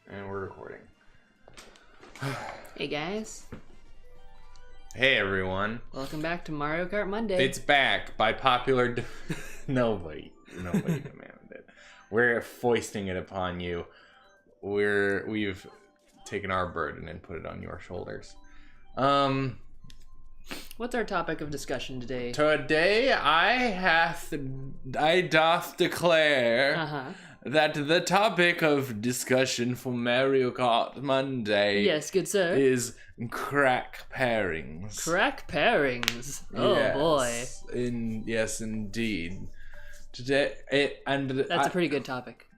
And we're recording. Hey guys, Hey everyone. welcome back to Mario Kart Monday. It's back by popular nobody demanded it. We're foisting it upon you. We've taken our burden and put it on your shoulders. What's our topic of discussion today? Today I doth declare that the topic of discussion for Mario Kart Monday Yes, good sir. is crack pairings. Crack pairings. Oh Yes, boy. Yes, indeed. Today, That's a pretty good topic.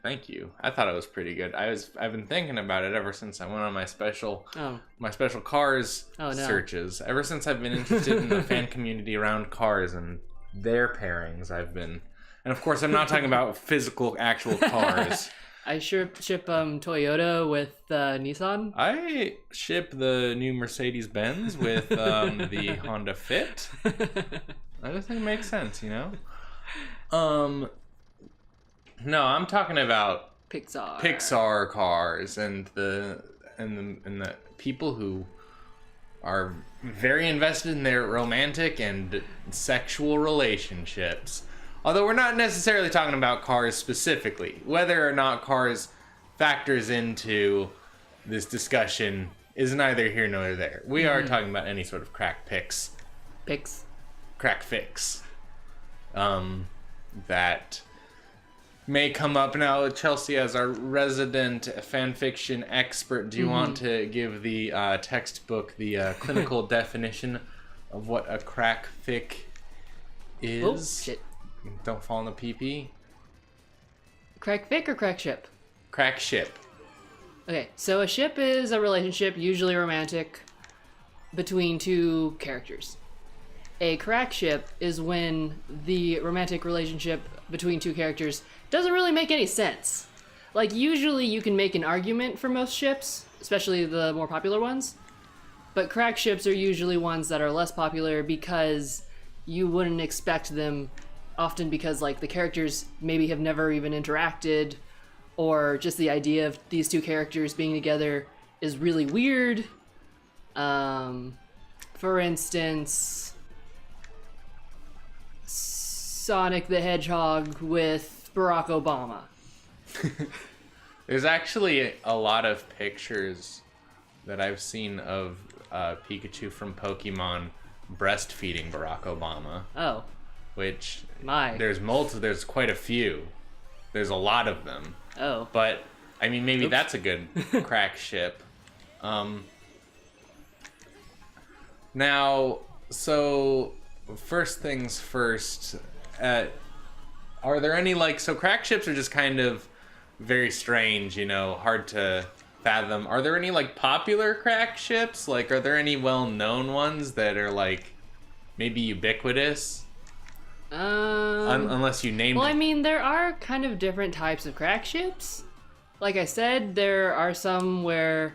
Thank you. I thought it was pretty good. I've been thinking about it ever since I went on my special cars searches. Ever since I've been interested in the fan community around cars and their pairings, and of course I'm not talking about physical actual cars. I ship Toyota with Nissan. I ship the new Mercedes-Benz with the Honda Fit. I just think it makes sense, you know? No, I'm talking about Pixar cars and the people who are very invested in their romantic and sexual relationships. Although we're not necessarily talking about cars specifically. Whether or not cars factors into this discussion is neither here nor there. We are talking about any sort of crack fix. That may come up. Now, Chelsea, as our resident fanfiction expert, do you want to give the textbook the clinical definition of what a crack fic is? Oh, shit. Don't fall in the pee-pee. Crack fic or crack ship? Crack ship. Okay, so a ship is a relationship, usually romantic, between two characters. A crack ship is when the romantic relationship between two characters doesn't really make any sense. Like, usually you can make an argument for most ships, especially the more popular ones, but crack ships are usually ones that are less popular because you wouldn't expect them, often because, like, the characters maybe have never even interacted, or just the idea of these two characters being together is really weird. For instance, Sonic the Hedgehog with Barack Obama. There's actually a lot of pictures that I've seen of Pikachu from Pokemon breastfeeding Barack Obama. Oh. Which My. There's quite a few. There's a lot of them. Oh. But I mean, maybe that's a good crack ship. Now, so first things first. Are there any so crack ships are just kind of very strange, you know, hard to fathom. Are there any popular crack ships? Are there any well-known ones that are maybe ubiquitous? Unless you named. Well, I mean, there are kind of different types of crack ships. Like I said, there are some where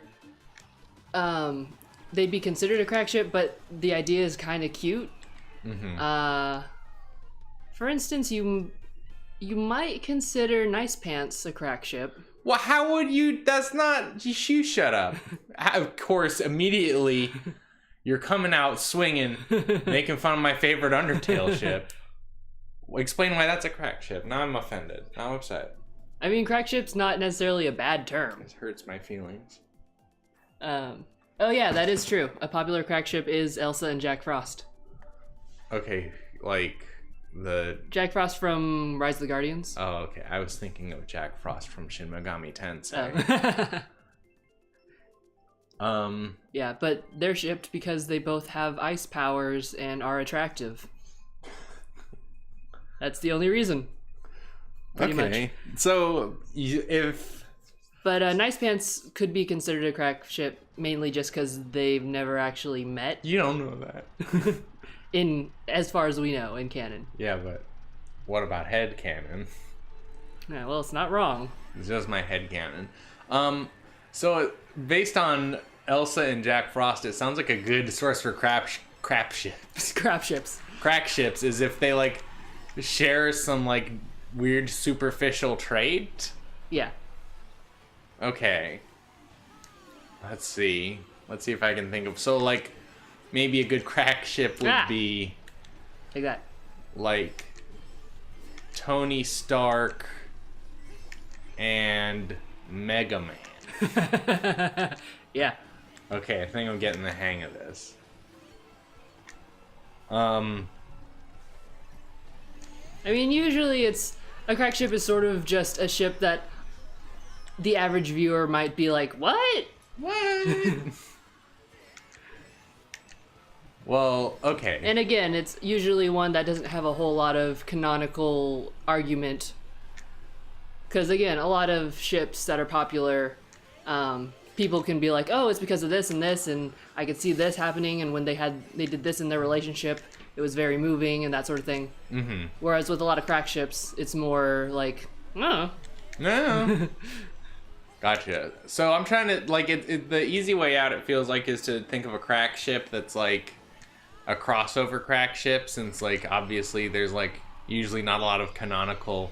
they'd be considered a crack ship, but the idea is kind of cute. For instance, you might consider Nice Pants a crack ship. Well, how would you? That's not. You shut up. Of course, immediately you're coming out swinging, making fun of my favorite Undertale ship. Explain why that's a crack ship. Now I'm offended. Now I'm upset. I mean, crack ship's not necessarily a bad term. It hurts my feelings. Oh yeah, that is true. A popular crack ship is Elsa and Jack Frost. Okay, the Jack Frost from Rise of the Guardians. Oh, okay. I was thinking of Jack Frost from Shin Megami Tensei. Yeah, but they're shipped because they both have ice powers and are attractive. That's the only reason. Pretty much. So, But Nice Pants could be considered a crack ship mainly just because they've never actually met. You don't know that. As far as we know, in canon. Yeah, but what about head canon? Yeah, well, it's not wrong. It's just my head canon. So based on Elsa and Jack Frost, it sounds like a good source for crap ships. Crap ships. Crack ships is if they share some weird superficial trait. Yeah. Okay. Let's see. Let's see if I can think of... So, like, maybe a good crack ship would be... Take that. Like, Tony Stark and Mega Man. Yeah. Okay, I think I'm getting the hang of this. I mean, usually a crack ship is sort of just a ship that the average viewer might be like, what? What? Well, okay. And again, it's usually one that doesn't have a whole lot of canonical argument. Because again, a lot of ships that are popular, people can be like, oh, it's because of this, and I could see this happening, and when they did this in their relationship, it was very moving, and that sort of thing. Mm-hmm. Whereas with a lot of crack ships, it's more like, oh. No. Gotcha. So I'm trying to, like, the easy way out, it feels like, is to think of a crack ship that's, like, a crossover crack ship, since, like, obviously there's, like, usually not a lot of canonical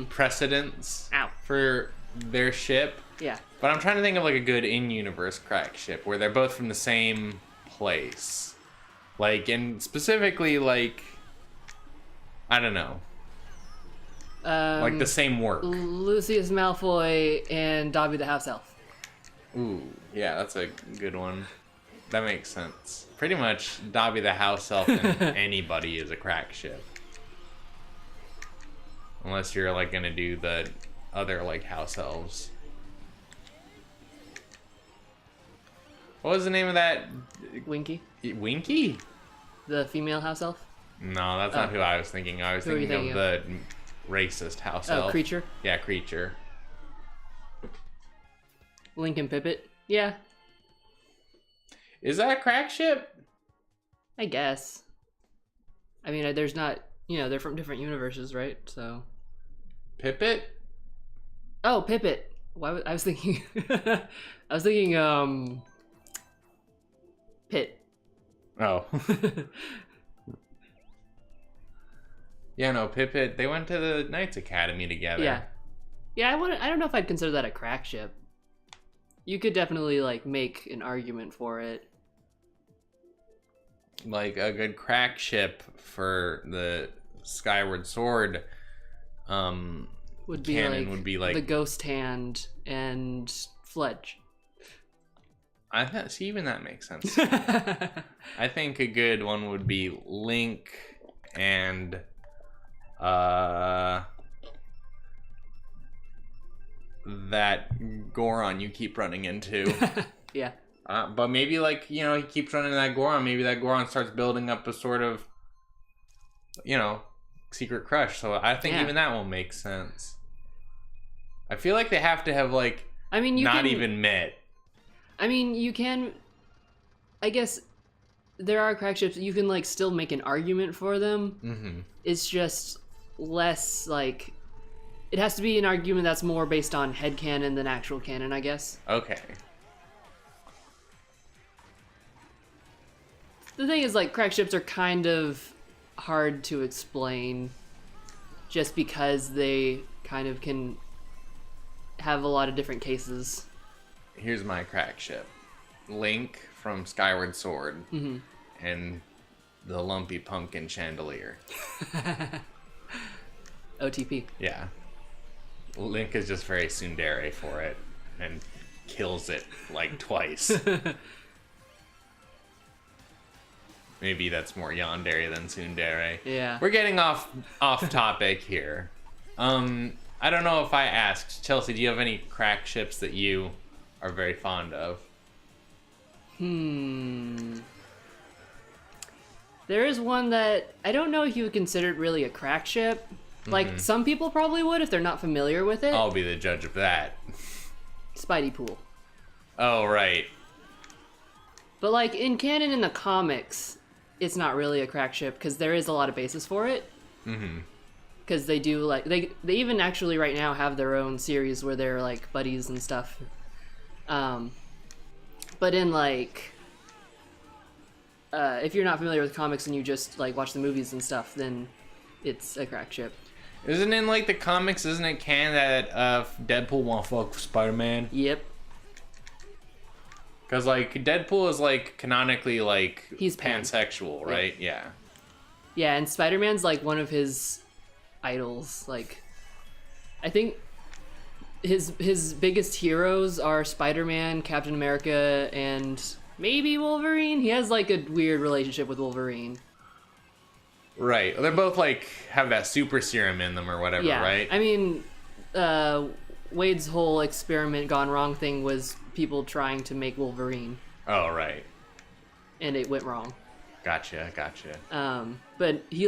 precedents for their ship. Yeah. But I'm trying to think of, like, a good in-universe crack ship where they're both from the same place. Like, and specifically, like, I don't know. Like the same work. Lucius Malfoy and Dobby the House Elf. Ooh, yeah, that's a good one. That makes sense. Pretty much, Dobby the House Elf and anybody is a crack ship. Unless you're, like, gonna do the other, like, house elves. What was the name of that? Winky? Winky? The female house elf? No, that's not who I was thinking. I was thinking of the racist house elf. Oh, Creature? Yeah, Creature. Lincoln Pippet? Yeah. Is that a crack ship? I guess. I mean, there's not... You know, they're from different universes, right? So... Pippet? Oh, Pippet. Why I was thinking... I was thinking, Pit. Oh. Yeah, no, Pippet, they went to the Knights Academy together. Yeah. Yeah, I don't know if I'd consider that a crack ship. You could definitely, like, make an argument for it. Like, a good crack ship for the Skyward Sword would be canon would be like... The Ghost Hand and Fledge. See, even that makes sense. I think a good one would be Link and that Goron you keep running into. Yeah. But maybe, like, you know, he keeps running into that Goron. Maybe that Goron starts building up a sort of, you know, secret crush. So I think even that won't make sense. I feel like they have to have, like, I mean, even met. I mean, you can... I guess there are crack ships. You can, like, still make an argument for them. Mm-hmm. It's just less, like... It has to be an argument that's more based on headcanon than actual canon, I guess. Okay. The thing is, like, crack ships are kind of hard to explain just because they kind of can have a lot of different cases. Here's my crack ship. Link from Skyward Sword and the Lumpy Pumpkin Chandelier. OTP. Yeah. Link is just very tsundere for it and kills it like twice. Maybe that's more yandere than tsundere. Yeah. We're getting off topic here. I don't know if I asked. Chelsea, do you have any crack ships that you are very fond of? There is one that I don't know if you would consider it really a crack ship. Like, some people probably would if they're not familiar with it. I'll be the judge of that. Spidey Pool. Oh, right. But, like, in canon in the comics, it's not really a crack ship because there is a lot of basis for it. Because they do, like, they even actually right now have their own series where they're, like, buddies and stuff. But in, like, if you're not familiar with comics and you just, like, watch the movies and stuff, then it's a crack ship. Isn't in like the comics? Isn't it canon that Deadpool won't fuck with Spider-Man? Yep. Because like Deadpool is like canonically like he's pansexual, right? Yeah. Yeah, and Spider-Man's like one of his idols. Like, I think his biggest heroes are Spider-Man, Captain America, and maybe Wolverine. He has like a weird relationship with Wolverine. Right. They're both like have that super serum in them or whatever, yeah. right? I mean, Wade's whole experiment gone wrong thing was people trying to make Wolverine. Oh, right. And it went wrong. Gotcha. But he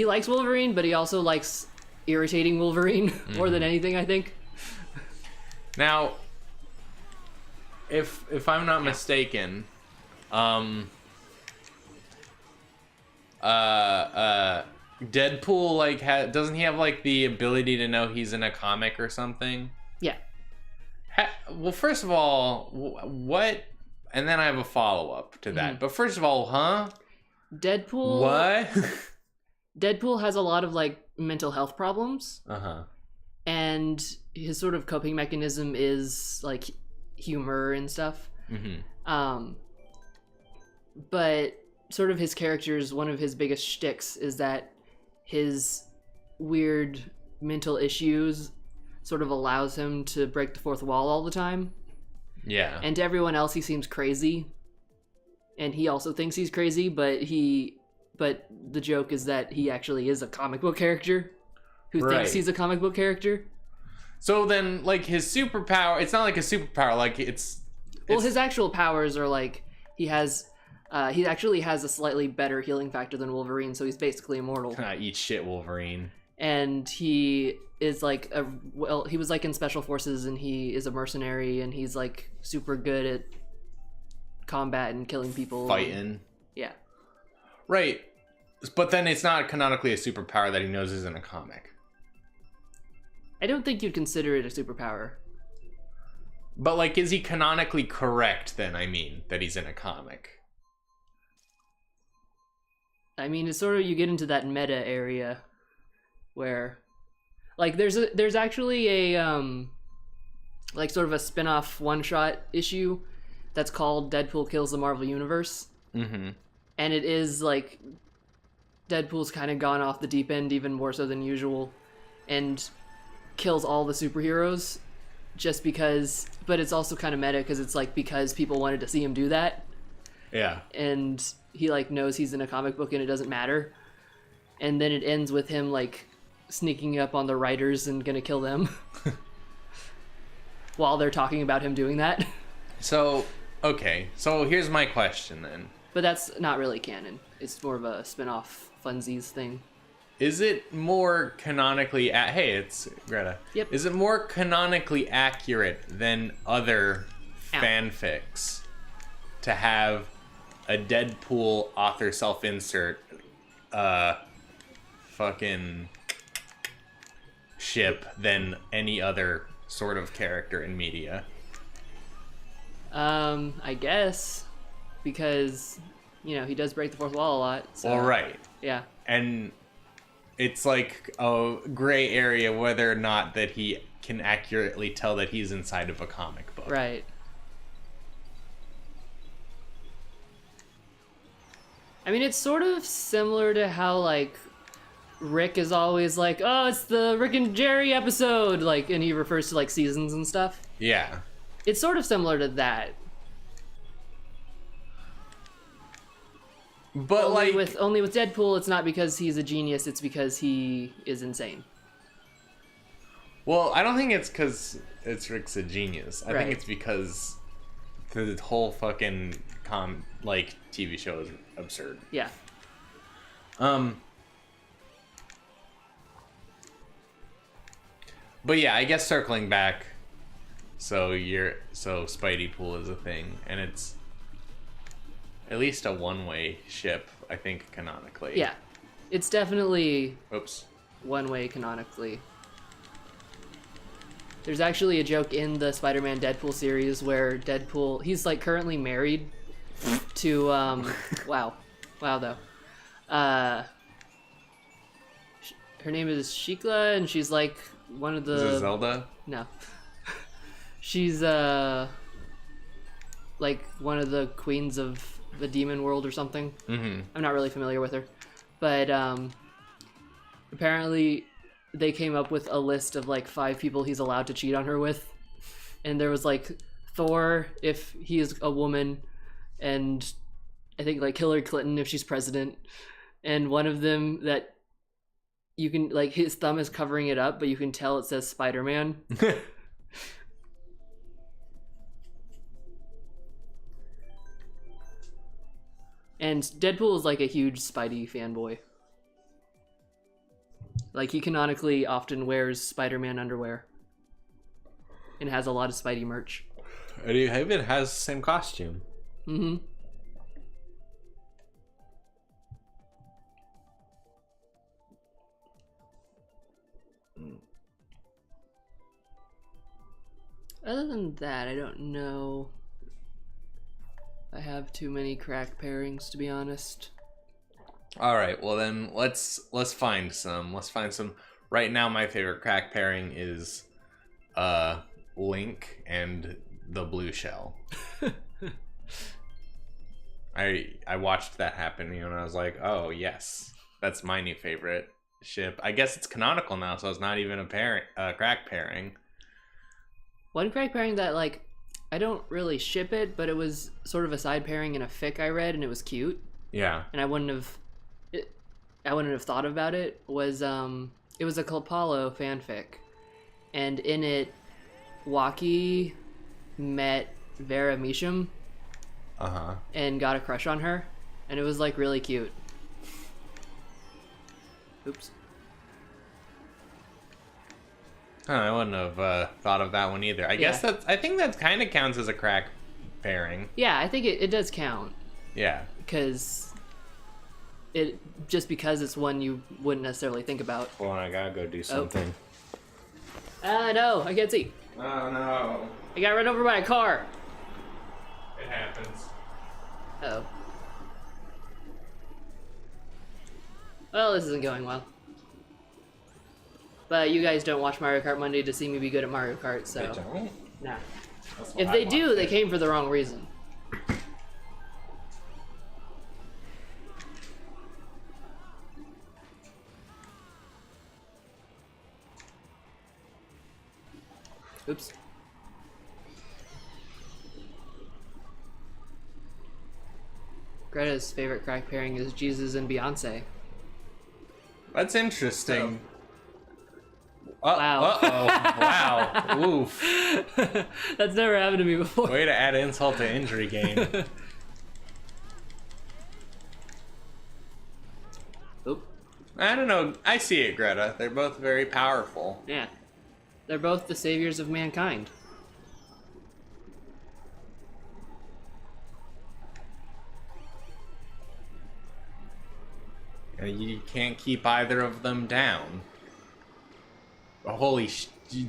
likes Wolverine, but he also likes irritating Wolverine more than anything, I think. Now, if I'm not mistaken, Deadpool like doesn't he have like the ability to know he's in a comic or something? Yeah. Well, first of all, what? And then I have a follow-up to that. But first of all, Deadpool. What? Deadpool has a lot of like mental health problems. Uh-huh. And his sort of coping mechanism is like humor and stuff. But sort of his character's one of his biggest shticks is that his weird mental issues sort of allows him to break the fourth wall all the time. Yeah. And to everyone else, he seems crazy. And he also thinks he's crazy, but the joke is that he actually is a comic book character who thinks he's a comic book character. So then, like, his superpower, it's not like a superpower, like, it's... Well, his actual powers are, like, he actually has a slightly better healing factor than Wolverine, so he's basically immortal. Eat shit, Wolverine. And he is, like, he was, like, in Special Forces, and he is a mercenary, and he's, like, super good at combat and killing people. Fighting. Yeah. Right. But then it's not canonically a superpower that he knows is in a comic. I don't think you'd consider it a superpower. But, like, is he canonically correct, then, I mean, that he's in a comic? I mean, it's sort of, you get into that meta area where, like, there's actually a, like, sort of a spin-off one-shot issue that's called Deadpool Kills the Marvel Universe. Mm-hmm. And it is, like, Deadpool's kind of gone off the deep end even more so than usual and kills all the superheroes just because, but it's also kind of meta because it's, like, because people wanted to see him do that. Yeah. And he, like, knows he's in a comic book and it doesn't matter. And then it ends with him, like, sneaking up on the writers and gonna kill them while they're talking about him doing that. So, okay. So here's my question then. But that's not really canon. It's more of a spin-off funsies thing. Is it more canonically... Hey, it's Greta. Yep. Is it more canonically accurate than other fanfics to have a Deadpool author self-insert fucking ship than any other sort of character in media? I guess, because, you know, he does break the fourth wall a lot. So, All right. Yeah. And it's like a gray area whether or not that he can accurately tell that he's inside of a comic book. Right. I mean, it's sort of similar to how, like, Rick is always like, oh, it's the Rick and Jerry episode, like, and he refers to, like, seasons and stuff. Yeah. It's sort of similar to that. But only with Deadpool, it's not because he's a genius, it's because he is insane. Well, I don't think it's because Rick's a genius. I think it's because the whole fucking TV show is absurd. Yeah. But yeah, I guess circling back, so Spidey Pool is a thing, and it's at least a one-way ship, I think, canonically. Yeah. It's definitely Oops. one-way canonically. There's actually a joke in the Spider-Man Deadpool series where Deadpool, he's, like, currently married to, wow though. Her her name is Shikla, and she's like one of the... Is it Zelda? No. She's like one of the queens of the demon world or something. Mm-hmm. I'm not really familiar with her. But apparently they came up with a list of like 5 people he's allowed to cheat on her with. And there was like Thor if he is a woman, and I think like Hillary Clinton if she's president. And one of them that you can, like, his thumb is covering it up, but you can tell it says Spider-Man. And Deadpool is like a huge Spidey fanboy. Like, he canonically often wears Spider-Man underwear. And has a lot of Spidey merch. And he even has the same costume. Mm-hmm. Other than that, I don't know. I have too many crack pairings, to be honest. All right, well then let's find some. Let's find some. Right now, my favorite crack pairing is Link and the blue shell. I watched that happen, and I was like, oh yes, that's my new favorite ship. I guess it's canonical now, so it's not even a crack pairing. One crack pairing that, like, I don't really ship it, but it was sort of a side pairing in a fic I read, and it was cute. Yeah. And I wouldn't have thought about it. It was a Klapalo fanfic, and in it, Waki met Vera Misham. And got a crush on her, and it was like really cute. Oops. I wouldn't have thought of that one either. I guess I think that kind of counts as a crack pairing. Yeah, I think it does count. Yeah. Because it's one you wouldn't necessarily think about. Hold on, I gotta go do something. No, I can't see. Oh no. I got run over by a car. It happens. Uh-oh. Well, this isn't going well. But you guys don't watch Mario Kart Monday to see me be good at Mario Kart, so... They don't? Nah. If they do, they came for the wrong reason. Oops. Greta's favorite crack pairing is Jesus and Beyonce. That's interesting. Wow. Uh-oh. Wow. Oof. That's never happened to me before. Way to add insult to injury, game. Oop. I don't know. I see it, Greta. They're both very powerful. Yeah. They're both the saviors of mankind. And you can't keep either of them down. Oh, holy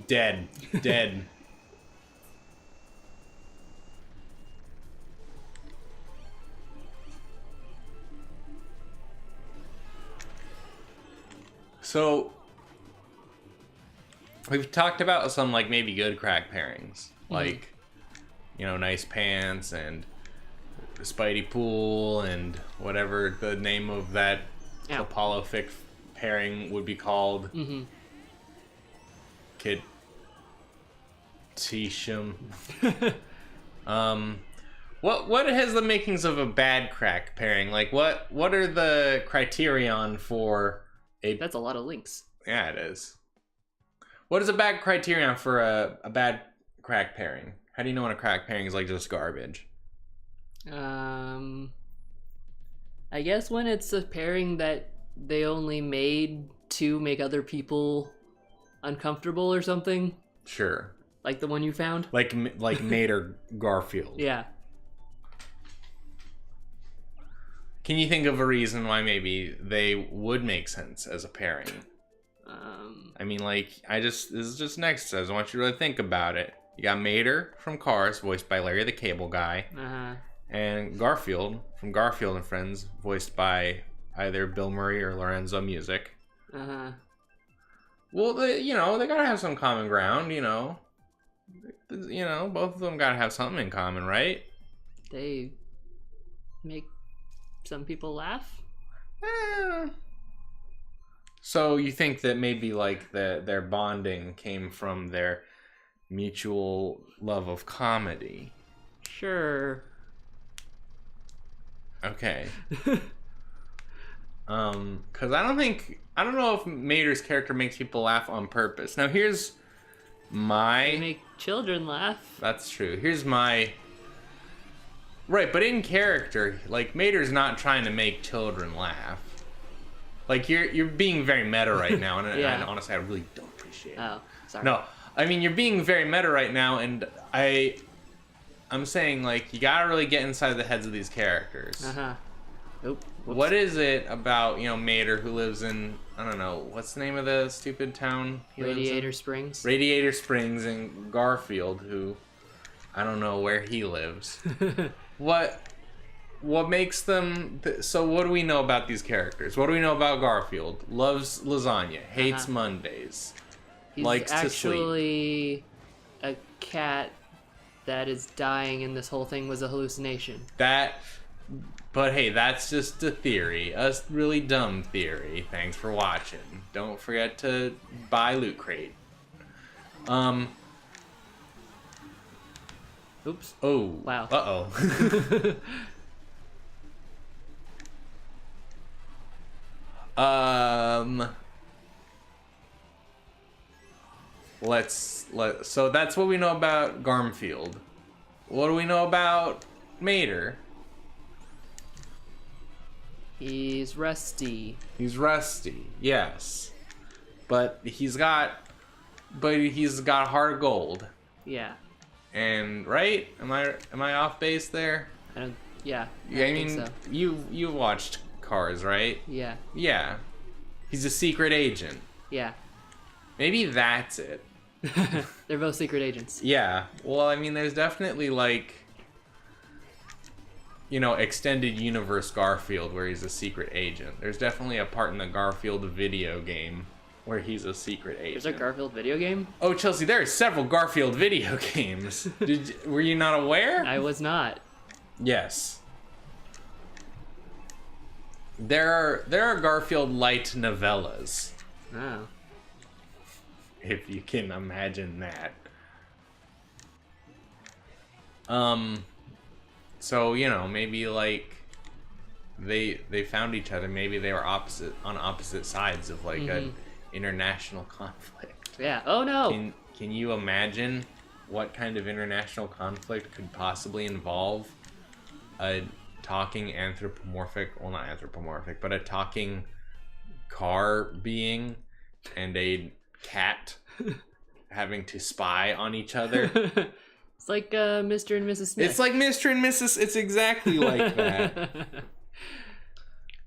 dead. Dead. So, we've talked about some, like, maybe good crack pairings. Like, you know, nice pants and Spidey pool and whatever the name of that Apollo fic pairing would be called. Kid Tisham. What has the makings of a bad crack pairing? Like what are the criterion for a... That's a lot of links. Yeah, it is. What is a bad criterion for a bad crack pairing? How do you know when a crack pairing is like just garbage? I guess when it's a pairing that they only made to make other people uncomfortable or something. Sure. Like the one you found? Like Nate or Garfield. Yeah. Can you think of a reason why maybe they would make sense as a pairing? I mean, like, this is just next. I just want you to really think about it. You got Mater from Cars, voiced by Larry the Cable Guy. And Garfield from Garfield and Friends, voiced by either Bill Murray or Lorenzo Music. Well, they gotta have some common ground. Both of them gotta have something in common, right? They make some people laugh. So you think that maybe like their bonding came from their mutual love of comedy? Sure. Okay. Because I don't know if Mater's character makes people laugh on purpose. Now here's my... They make children laugh. That's true. Here's my... Right, but in character, like, Mater's not trying to make children laugh. Like, you're being very meta right now, and, Yeah. and honestly, I really don't appreciate it. Oh, sorry. No, I mean, you're being very meta right now, and I'm saying, like, you gotta really get inside the heads of these characters. Uh-huh. Oop. Whoops. What is it about, Mater, who lives in, I don't know, what's the name of the stupid town he lives in? Radiator Springs. Radiator Springs, and Garfield, who, I don't know where he lives. What makes them... So what do we know about these characters? What do we know about Garfield? Loves lasagna, hates Mondays, He's likes to sleep. actually a cat that is dying, and this whole thing was a hallucination. But hey, that's just a theory. A really dumb theory. Thanks for watching. Don't forget to buy Loot Crate. Oops. Oh. Wow. Uh-oh. So that's what we know about Garfield. What do we know about Mater? He's rusty. He's rusty, yes. But he's got heart of gold. Yeah. And right? Am I off base there? I don't. Yeah. I think mean, so. you've watched Cars, right? Yeah. Yeah. He's a secret agent. Yeah. Maybe that's it. They're both secret agents. Yeah. Well, I mean, there's definitely like, extended universe Garfield where he's a secret agent. There's definitely a part in the Garfield video game where he's a secret agent. There's a Garfield video game? Oh, Chelsea, there are several Garfield video games. Were you not aware? I was not. Yes. There are Garfield light novellas. Oh. If you can imagine that. So, maybe like they found each other. Maybe they were on opposite sides of like an international conflict. Yeah. Oh no. Can you imagine what kind of international conflict could possibly involve a talking not anthropomorphic, but a talking car being and a cat having to spy on each other? It's like Mr. and Mrs. Smith. It's like Mr. and Mrs. It's exactly like that. I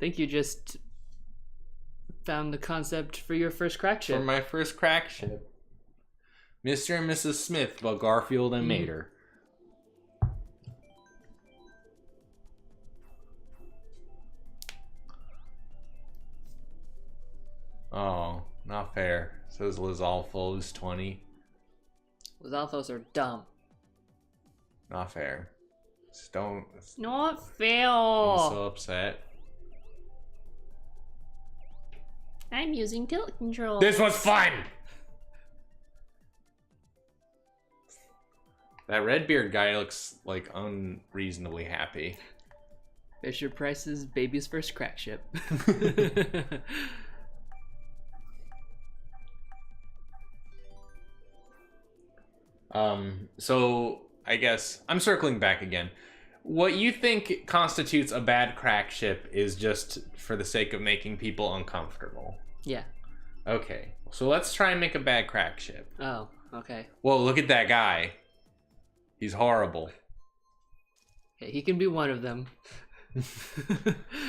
think you just found the concept for your first crack ship. For my first crack ship. Mr. and Mrs. Smith, but Garfield and Mater. Oh, not fair. Says Lizalfo's 20. Lizalfos are dumb. Not fair. Just don't. Not fair. I'm so upset. I'm using tilt control. This was fun! That Redbeard guy looks like unreasonably happy. Fisher Price's baby's first crack ship. So I guess I'm circling back again. What you think constitutes a bad crack ship is just for the sake of making people uncomfortable. Yeah. Okay, so let's try and make a bad crack ship. Oh, okay. Whoa, look at that guy. He's horrible. Okay, he can be one of them.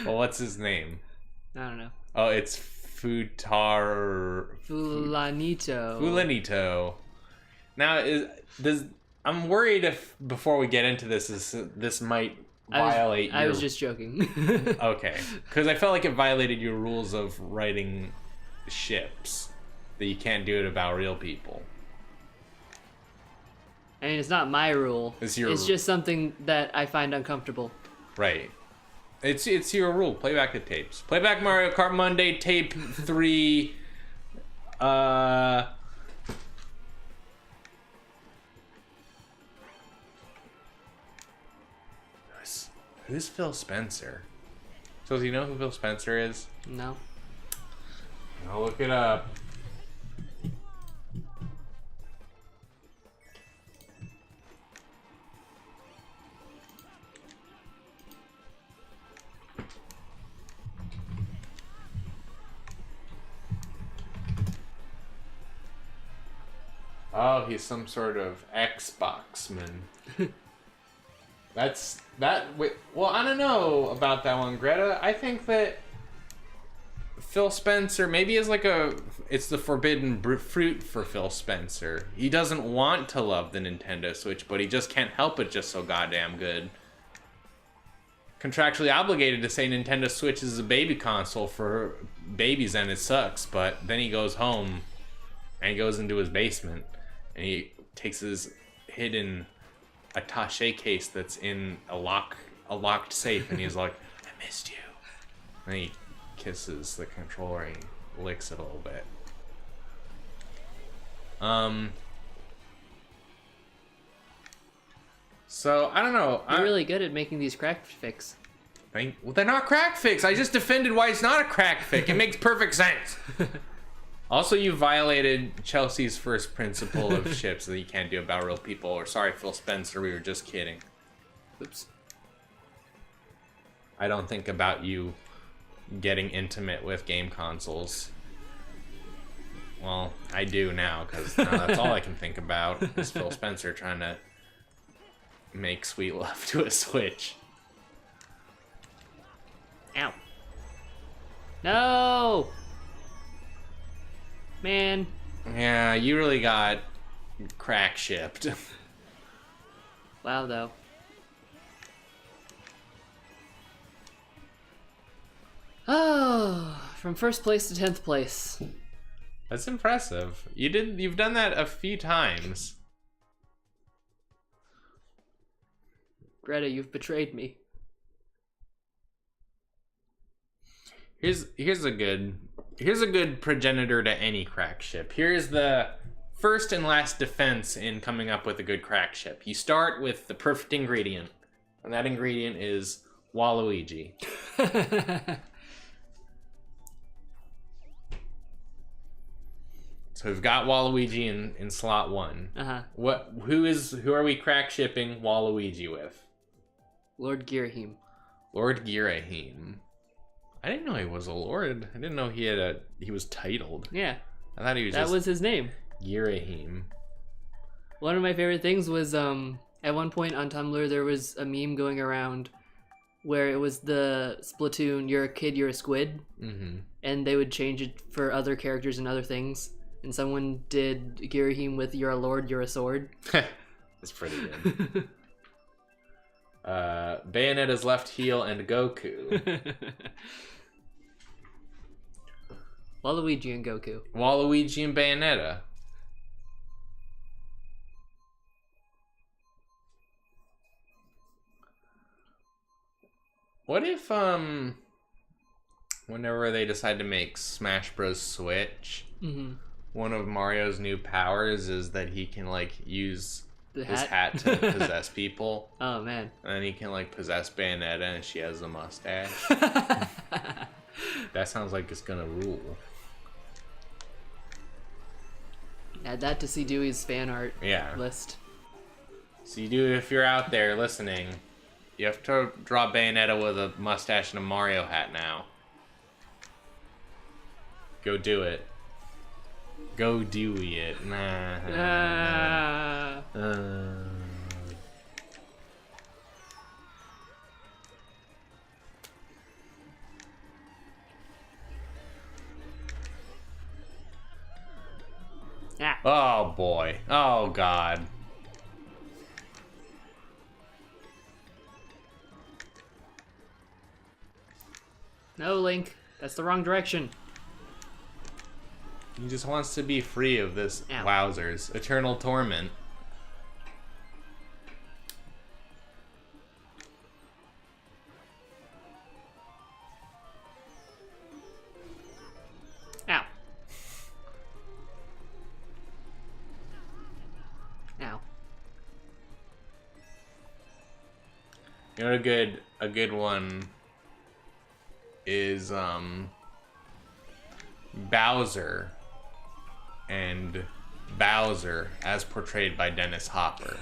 Well, what's his name? I don't know. Oh, it's Fulanito. Fulanito. Now, I'm worried if before we get into this might violate. I was just joking. Okay, because I felt like it violated your rules of writing ships. that you can't do it about real people. I mean, it's not my rule. It's your It's just something that I find uncomfortable. Right. It's your rule. Play back the tapes. Play back Mario Kart Monday tape 3. Who's Phil Spencer? So do you know who Phil Spencer is? No. I'll look it up. Oh, he's some sort of Xboxman. Well, I don't know about that one, Greta. I think that Phil Spencer maybe is like it's the forbidden fruit for Phil Spencer. He doesn't want to love the Nintendo Switch, but he just can't help it just so goddamn good. Contractually obligated to say Nintendo Switch is a baby console for babies and it sucks, but then he goes home and he goes into his basement and he takes his hidden attaché case that's in a locked safe, and he's like, I missed you. And he kisses the controller and he licks it a little bit. So I don't know. You're really good at making these crack fix. Well, they're not crack fix. I just defended why it's not a crack fix. It makes perfect sense. Also, you violated Chelsea's first principle of ships that you can't do about real people. Or sorry, Phil Spencer, we were just kidding. Oops. I don't think about you getting intimate with game consoles. Well, I do now, because that's all I can think about is Phil Spencer trying to make sweet love to a Switch. Ow. No! Man. Yeah, you really got crack shipped. Wow, though. Oh, from first place to 10th place. That's impressive. You've done that a few times. Greta, you've betrayed me. Here's a good progenitor to any crack ship. Here's the first and last defense in coming up with a good crack ship. You start with the perfect ingredient, and that ingredient is Waluigi. So we've got Waluigi in slot 1. Who are we crack shipping Waluigi with? Lord Girahim. Lord Girahim. I didn't know he was a lord. I didn't know he was titled. Yeah. I thought he was That was his name. Girahim. One of my favorite things was at one point on Tumblr there was a meme going around where it was the Splatoon, you're a kid, you're a squid. Mm-hmm. And they would change it for other characters and other things. And someone did Girahim with you're a lord, you're a sword. That's pretty good. Bayonetta's left heel and Goku. Waluigi and Goku. Waluigi and Bayonetta. What if whenever they decide to make Smash Bros. Switch, one of Mario's new powers is that he can like use his hat to possess people. Oh man. And then he can like possess Bayonetta and she has a mustache. That sounds like it's gonna rule. Add that to see Dewey's fan art list. So you do, if you're out there listening, you have to draw Bayonetta with a mustache and a Mario hat now. Go do it. Go Dewey it. Oh boy. Oh god. No, Link. That's the wrong direction. He just wants to be free of this wowzers. Eternal torment. Ow. Ow. You know, a good one is Bowser and Bowser as portrayed by Dennis Hopper.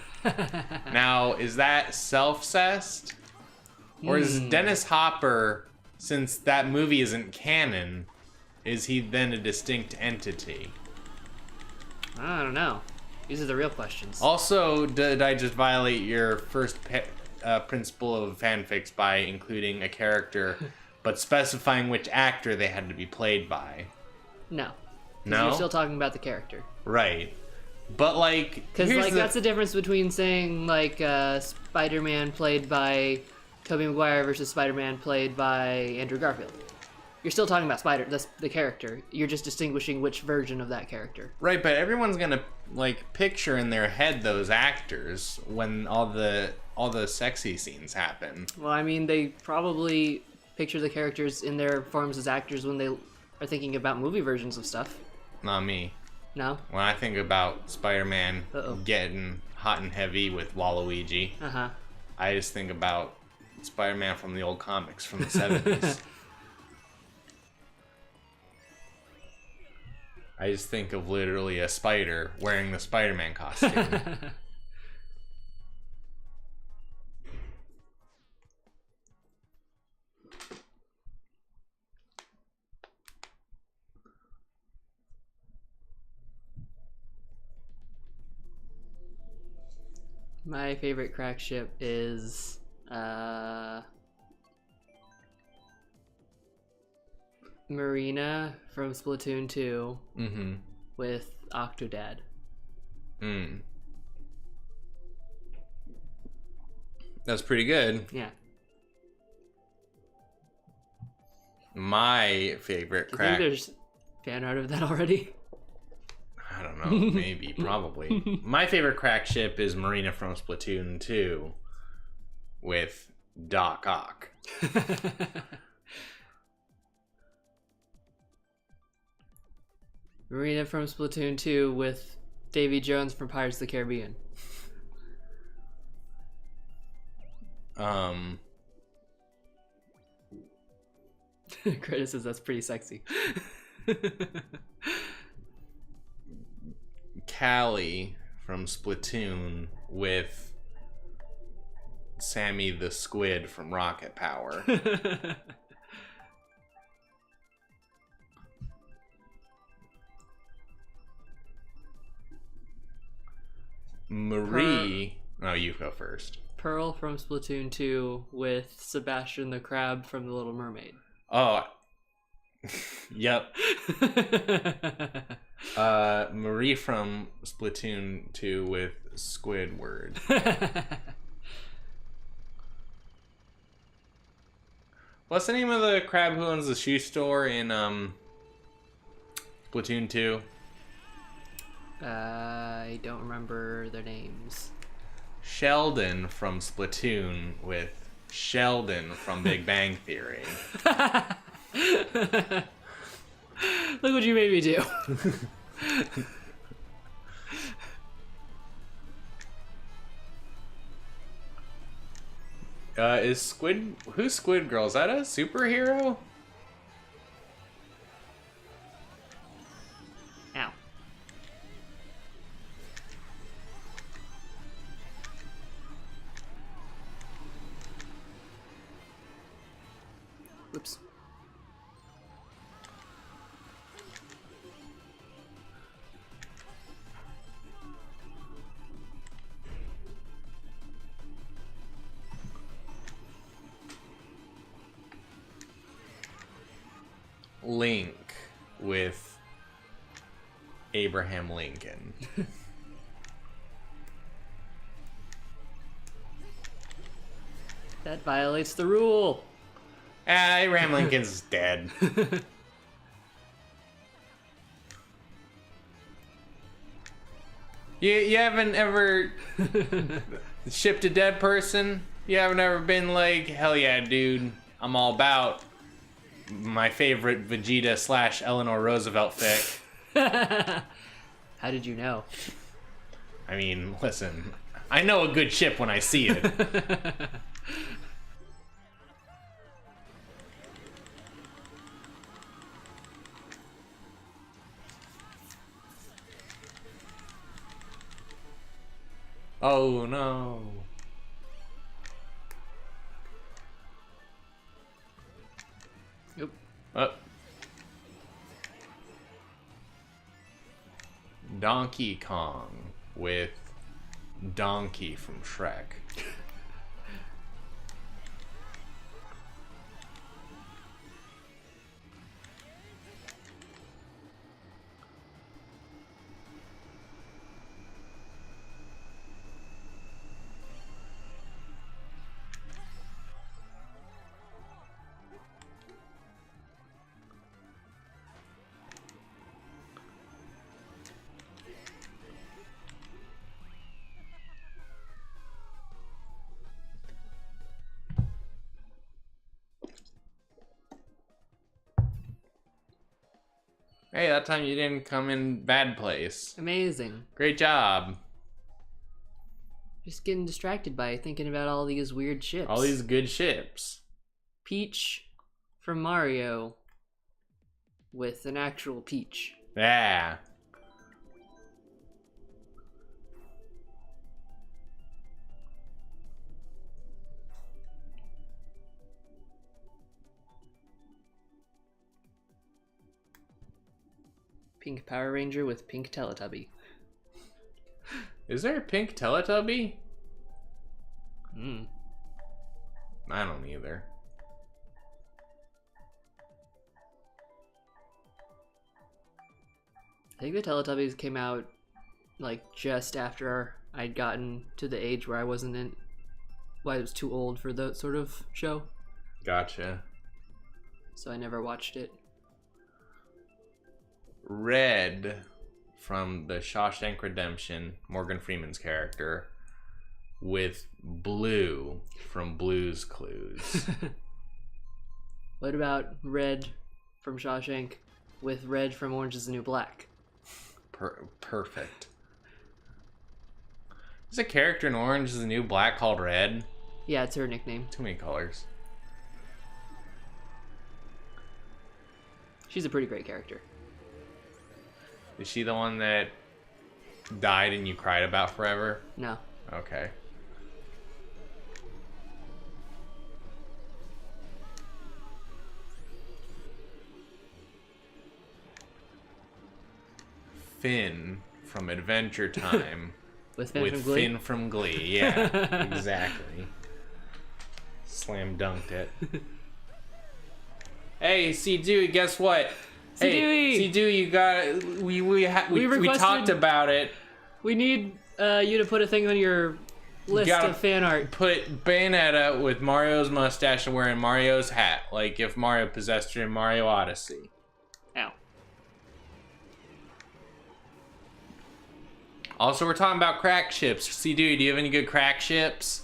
Now, is that self-cessed? Or is Dennis Hopper, since that movie isn't canon, is he then a distinct entity? I don't know. These are the real questions. Also, did I just violate your first principle of fanfics by including a character, but specifying which actor they had to be played by? No. No? You're still talking about the character. Right. But, like... Because, like, that's the difference between saying, like, Spider-Man played by Tobey Maguire versus Spider-Man played by Andrew Garfield. You're still talking about the character. You're just distinguishing which version of that character. Right, but everyone's gonna, like, picture in their head those actors when all the sexy scenes happen. Well, I mean, they probably picture the characters in their forms as actors when they are thinking about movie versions of stuff. Not me. No? When I think about Spider-Man getting hot and heavy with Waluigi, I just think about Spider-Man from the old comics from the 70s. I just think of literally a spider wearing the Spider-Man costume. My favorite crack ship is Marina from Splatoon 2 with Octodad. That's pretty good. Yeah. My favorite crack... Do you think there's fan art of that already? I don't know. Maybe. Probably. My favorite crack ship is Marina from Splatoon 2 with Doc Ock. Marina from Splatoon 2 with Davy Jones from Pirates of the Caribbean. Credit says that's pretty sexy. Callie from Splatoon with Sammy the Squid from Rocket Power. Marie... No, you go first. Pearl from Splatoon 2 with Sebastian the Crab from The Little Mermaid. Oh. Yep. Marie from Splatoon 2 with Squidward. What's the name of the crab who owns the shoe store in Splatoon 2? I don't remember their names. Sheldon from Splatoon with Sheldon from Big Bang Theory. Look what you made me do. Who's Squid Girl? Is that a superhero? Ow. Oops. Link with Abraham Lincoln. That violates the rule. Abraham Lincoln's dead. You haven't ever shipped a dead person? You haven't ever been like, hell yeah, dude, I'm all about my favorite Vegeta / Eleanor Roosevelt fic. How did you know? I mean, listen, I know a good ship when I see it. Oh no. Yep. Donkey Kong with Donkey from Shrek. Hey, that time you didn't come in bad place. Amazing. Great job. Just getting distracted by thinking about all these weird ships. All these good ships. Peach from Mario with an actual Peach. Yeah. Pink Power Ranger with pink Teletubby. Is there a pink Teletubby? Hmm. I don't either. I think the Teletubbies came out like just after I'd gotten to the age where I wasn't in. Well, I was too old for that sort of show. Gotcha. So I never watched it. Red from the Shawshank Redemption, Morgan Freeman's character, with Blue from Blue's Clues. What about Red from Shawshank with Red from Orange is the New Black? Perfect. There's a character in Orange is the New Black called Red. Yeah, it's her nickname. Too many colors. She's a pretty great character. Is she the one that died and you cried about forever? No. Okay. Finn from Adventure Time. With Finn from Glee. Yeah, exactly. Slam dunked it. Hey, C. Dewey, guess what? Hey, C. Dewey, you got we talked about it. We need you to put a thing on your list of fan art. Put Bayonetta with Mario's mustache and wearing Mario's hat, like if Mario possessed her in Mario Odyssey. Ow. Also, we're talking about crack ships. C. Dewey, do you have any good crack ships?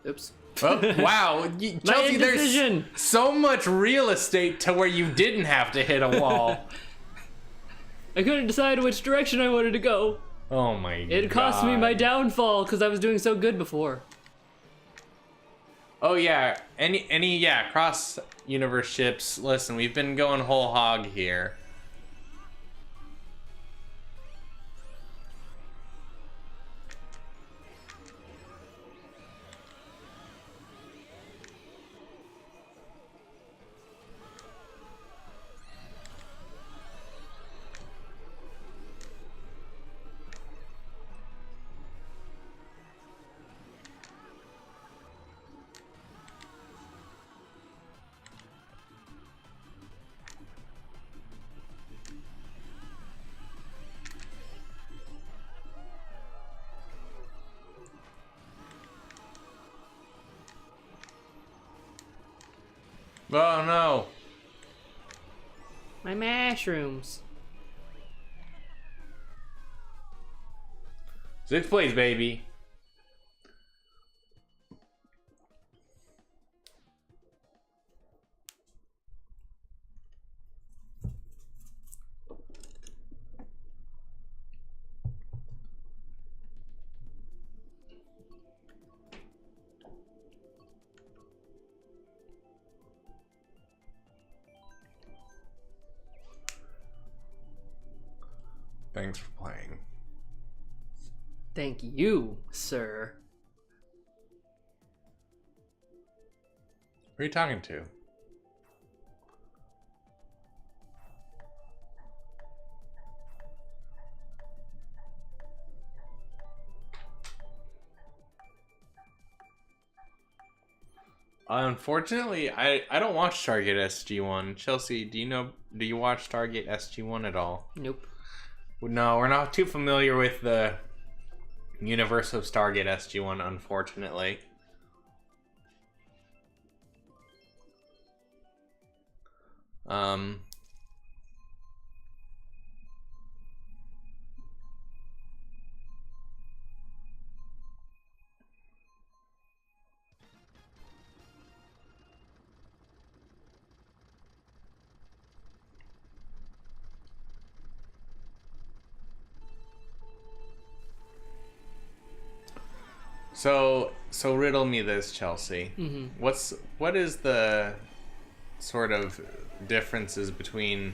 Oops. Oh, wow. Chelsea, there's so much real estate to where you didn't have to hit a wall. I couldn't decide which direction I wanted to go. Oh my god. It cost me my downfall because I was doing so good before. Oh yeah, cross universe ships. Listen, we've been going whole hog here. Oh no! My mushrooms. Sixth place, baby. Thanks for playing. Thank you, sir. Who are you talking to? Unfortunately, I don't watch Stargate SG-1. Chelsea, do you watch Stargate SG-1 at all? Nope. No, we're not too familiar with the universe of Stargate SG-1, unfortunately. So riddle me this, Chelsea. Mm-hmm. What is the sort of differences between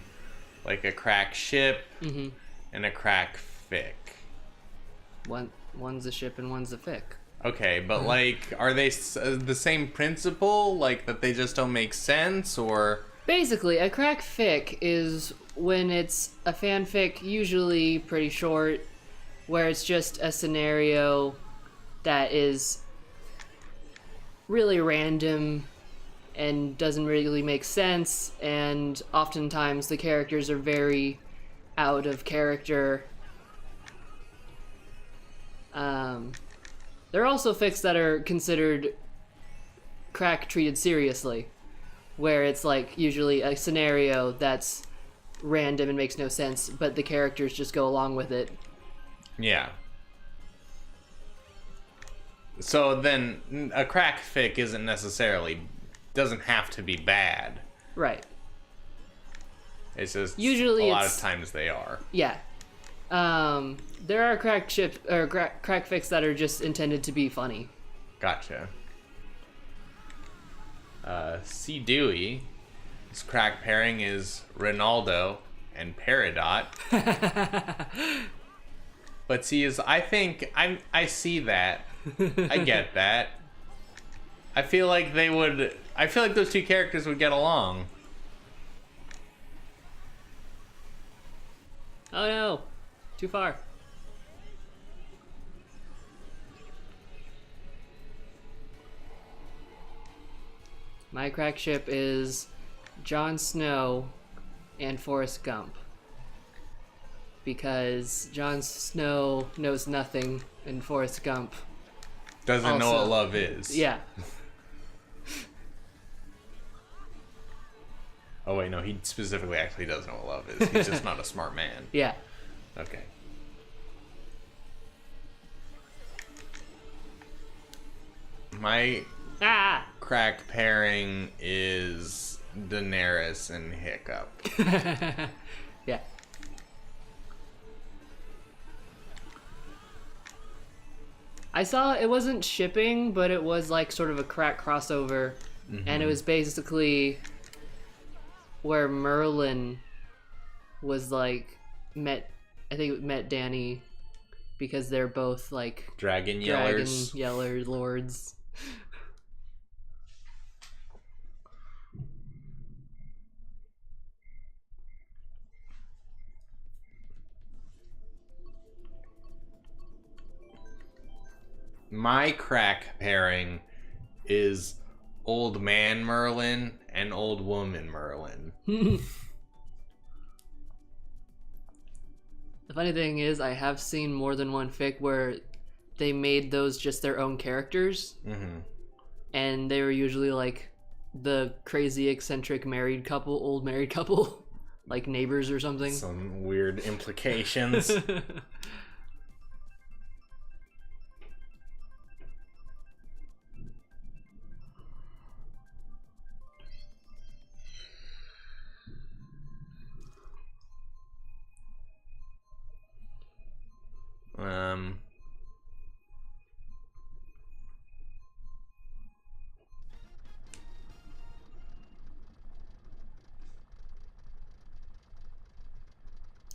like a crack ship Mm-hmm. and a crack fic? One's a ship and one's a fic. Okay, but like, are they the same principle? Like that they just don't make sense, or? Basically, a crack fic is when it's a fanfic, usually pretty short, where it's just a scenario that is really random and doesn't really make sense, and oftentimes the characters are very out of character. There are also fics that are considered crack treated seriously, where it's like usually a scenario that's random and makes no sense, but the characters just go along with it. Yeah. So then a crack fic doesn't have to be bad. Right. It's just usually a lot of times they are. Yeah. There are crack fics that are just intended to be funny. Gotcha. C. Dewey, his crack pairing is Ronaldo and Peridot. But see, I see that. I get that. I feel like those two characters would get along. Oh no. Too far. My crack ship is Jon Snow and Forrest Gump. Because Jon Snow knows nothing and Forrest Gump doesn't know what love is. Yeah. Oh wait, no, he specifically actually does know what love is. He's just not a smart man. Yeah. Okay. My crack pairing is Daenerys and Hiccup. Yeah. I saw it wasn't shipping, but it was like sort of a crack crossover, and it was basically where Merlin was like met Dany because they're both like Dragon Yellers. Dragon Yeller lords. My crack pairing is old man Merlin and old woman Merlin. The funny thing is, I have seen more than one fic where they made those just their own characters, and they were usually like the crazy eccentric old married couple, like neighbors or something. Some weird implications.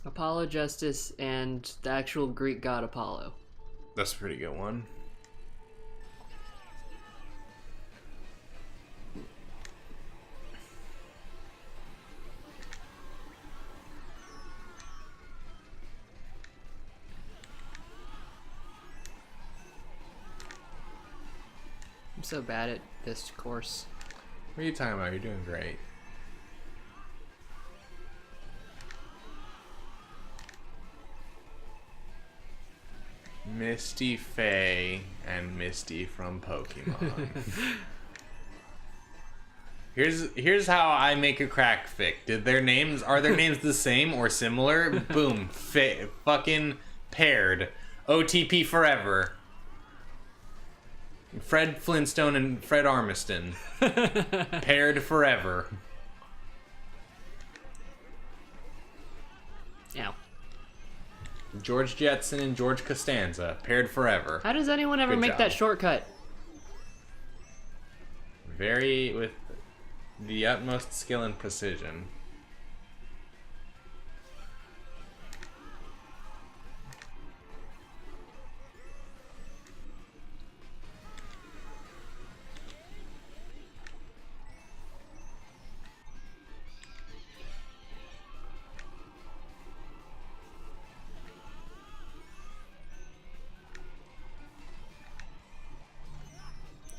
Apollo Justice and the actual Greek god Apollo. That's a pretty good one. I'm so bad at this course. What are you talking about? You're doing great. Misty Faye and Misty from Pokemon. Here's how I make a crack fic. Are their names the same or similar? Boom. Fucking paired. OTP forever. Fred Flintstone and Fred Armiston. Paired forever. Ow. George Jetson and George Costanza. Paired forever. How does anyone ever Good make job. that shortcut? With the utmost skill and precision.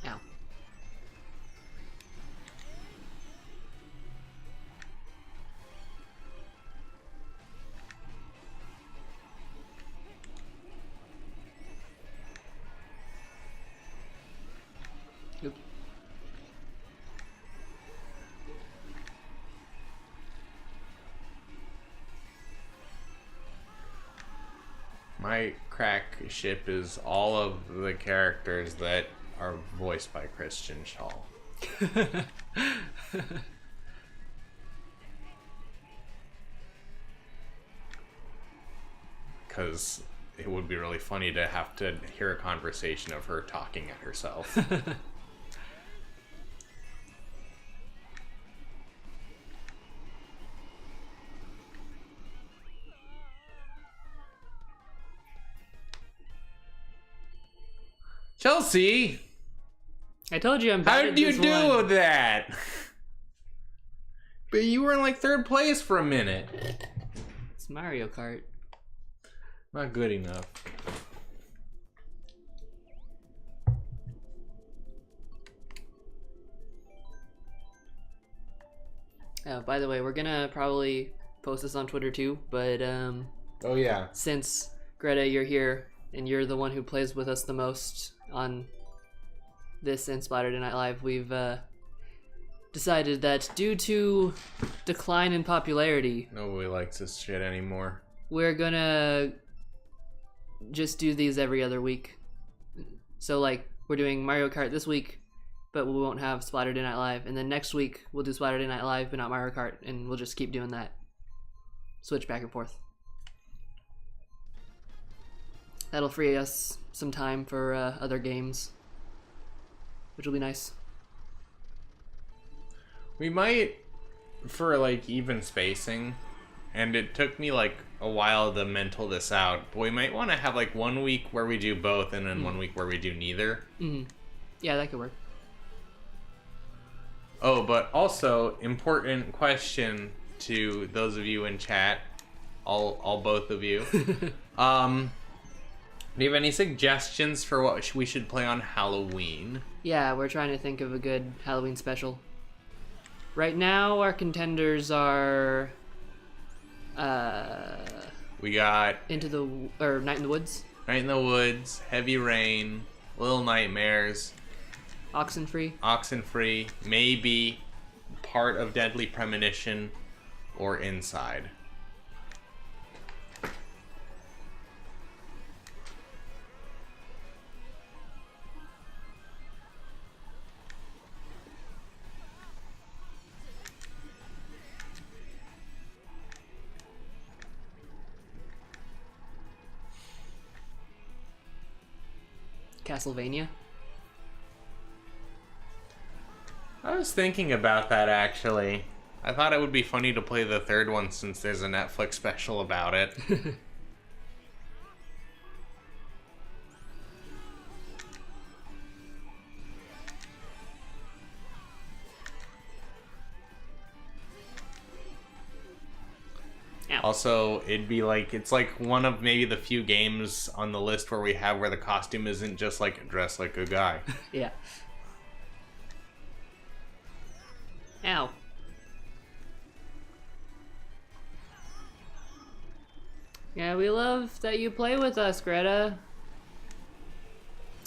Ow. Oop. My crack ship is all of the characters that are voiced by Christian Shaw. Because it would be really funny to have to hear a conversation of her talking at herself. Chelsea! I told you I'm bad How at did you this do one. that? But you were in like third place for a minute. It's Mario Kart. Not good enough. Oh, by the way, we're gonna probably post this on Twitter too, but Oh yeah. since Greta, you're here and you're the one who plays with us the most on this and Splattered Night Live, we've decided that due to decline in popularity, Nobody likes this shit anymore. we're gonna just do these every other week. So like, we're doing Mario Kart this week, but we won't have Splattered Night Live, and then next week we'll do Splattered Night Live but not Mario Kart, and we'll just keep doing that. Switch back and forth. That'll free us some time for other games, which will be nice. We might, for like even spacing, and it took me like a while to mental this out, but we might want to have like 1 week where we do both and then 1 week where we do neither. Yeah, that could work. Oh, but also, important question to those of you in chat, all both of you. Do you have any suggestions for what we should play on Halloween? Yeah, we're trying to think of a good Halloween special. Right now, our contenders are We got Night in the Woods. Night in the Woods, Heavy Rain, Little Nightmares, Oxenfree. Oxenfree, maybe part of Deadly Premonition, or Inside. Castlevania. I was thinking about that, actually. I thought it would be funny to play the third one since there's a Netflix special about it. Ow. Also, it'd be like, it's like one of maybe the few games on the list where we have where the costume isn't just like dress like a guy. Yeah. Ow. Yeah, we love that you play with us, Greta.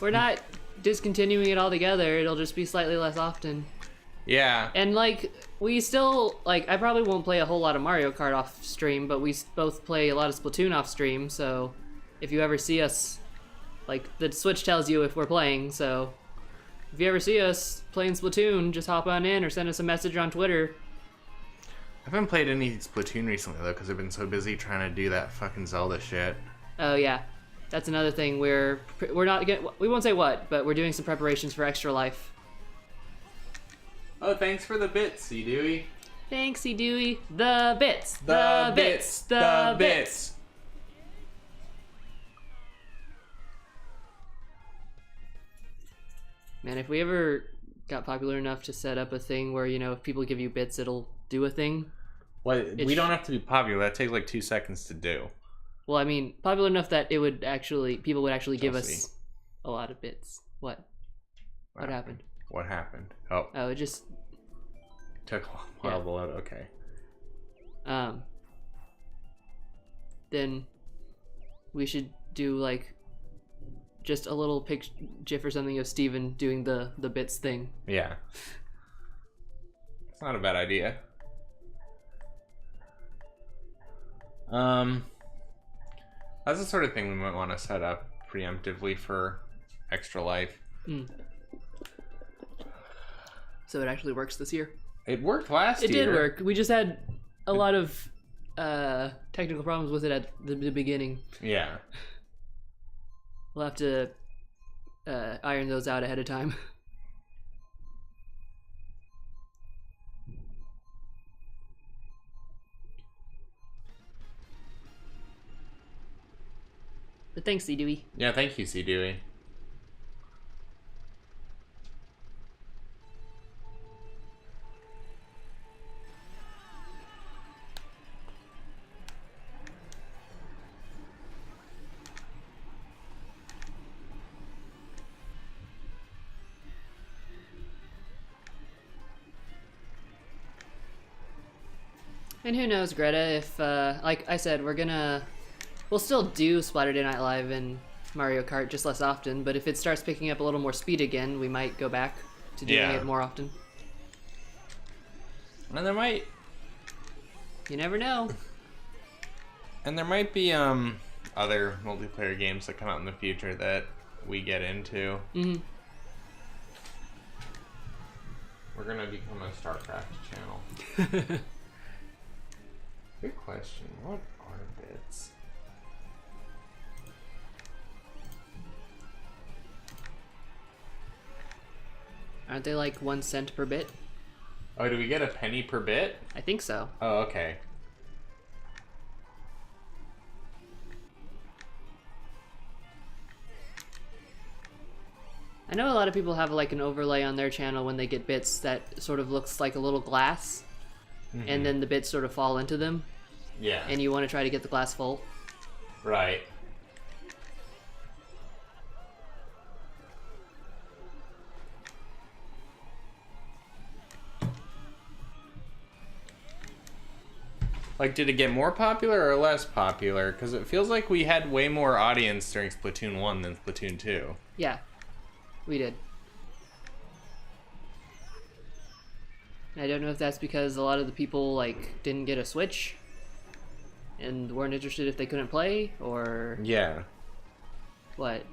We're not discontinuing it altogether. It'll just be slightly less often. Yeah. And, like, we still, like, I probably won't play a whole lot of Mario Kart off stream, but we both play a lot of Splatoon off stream, so if you ever see us, like, the Switch tells you if we're playing, so if you ever see us playing Splatoon, just hop on in or send us a message on Twitter. I haven't played any Splatoon recently, though, because I've been so busy trying to do that fucking Zelda shit. Oh, yeah. That's another thing. We're not getting, we won't say what, but we're doing some preparations for Extra Life. Oh, thanks for the bits, C. Dewey. Thanks, C. Dewey. The bits. The bits. The bits. Man, if we ever got popular enough to set up a thing where, you know, if people give you bits, it'll do a thing. Well, we don't have to be popular. That takes like 2 seconds to do. Well, I mean, popular enough that it would actually, people would actually give us a lot of bits. What? What happened? What happened? Oh. Oh, it just took a while to load. Okay. Then we should do like just a little GIF or something of Steven doing the bits thing. Yeah. It's not a bad idea. That's the sort of thing we might want to set up preemptively for Extra Life. So it actually works this year? It worked last year. It did work. We just had a lot of technical problems with it at the beginning. Yeah. We'll have to iron those out ahead of time. But thanks, C. Dewey. Yeah, thank you, C. Dewey. And who knows, Greta, if, like I said, we'll still do Saturday Night Live and Mario Kart just less often, but if it starts picking up a little more speed again, we might go back to doing it more often. And there might... You never know. And there might be, other multiplayer games that come out in the future that we get into. Mm-hmm. We're gonna become a StarCraft channel. Good question. What are bits? Aren't they like 1 cent per bit? Oh, do we get a penny per bit? I think so. Oh, okay. I know a lot of people have like an overlay on their channel when they get bits that sort of looks like a little glass. Mm-hmm. And then the bits sort of fall into them. Yeah. And you want to try to get the glass full. Right. Like, did it get more popular or less popular? Because it feels like we had way more audience during Splatoon 1 than Splatoon 2. Yeah, we did. I don't know if that's because a lot of the people like didn't get a Switch and weren't interested if they couldn't play, or Yeah. what.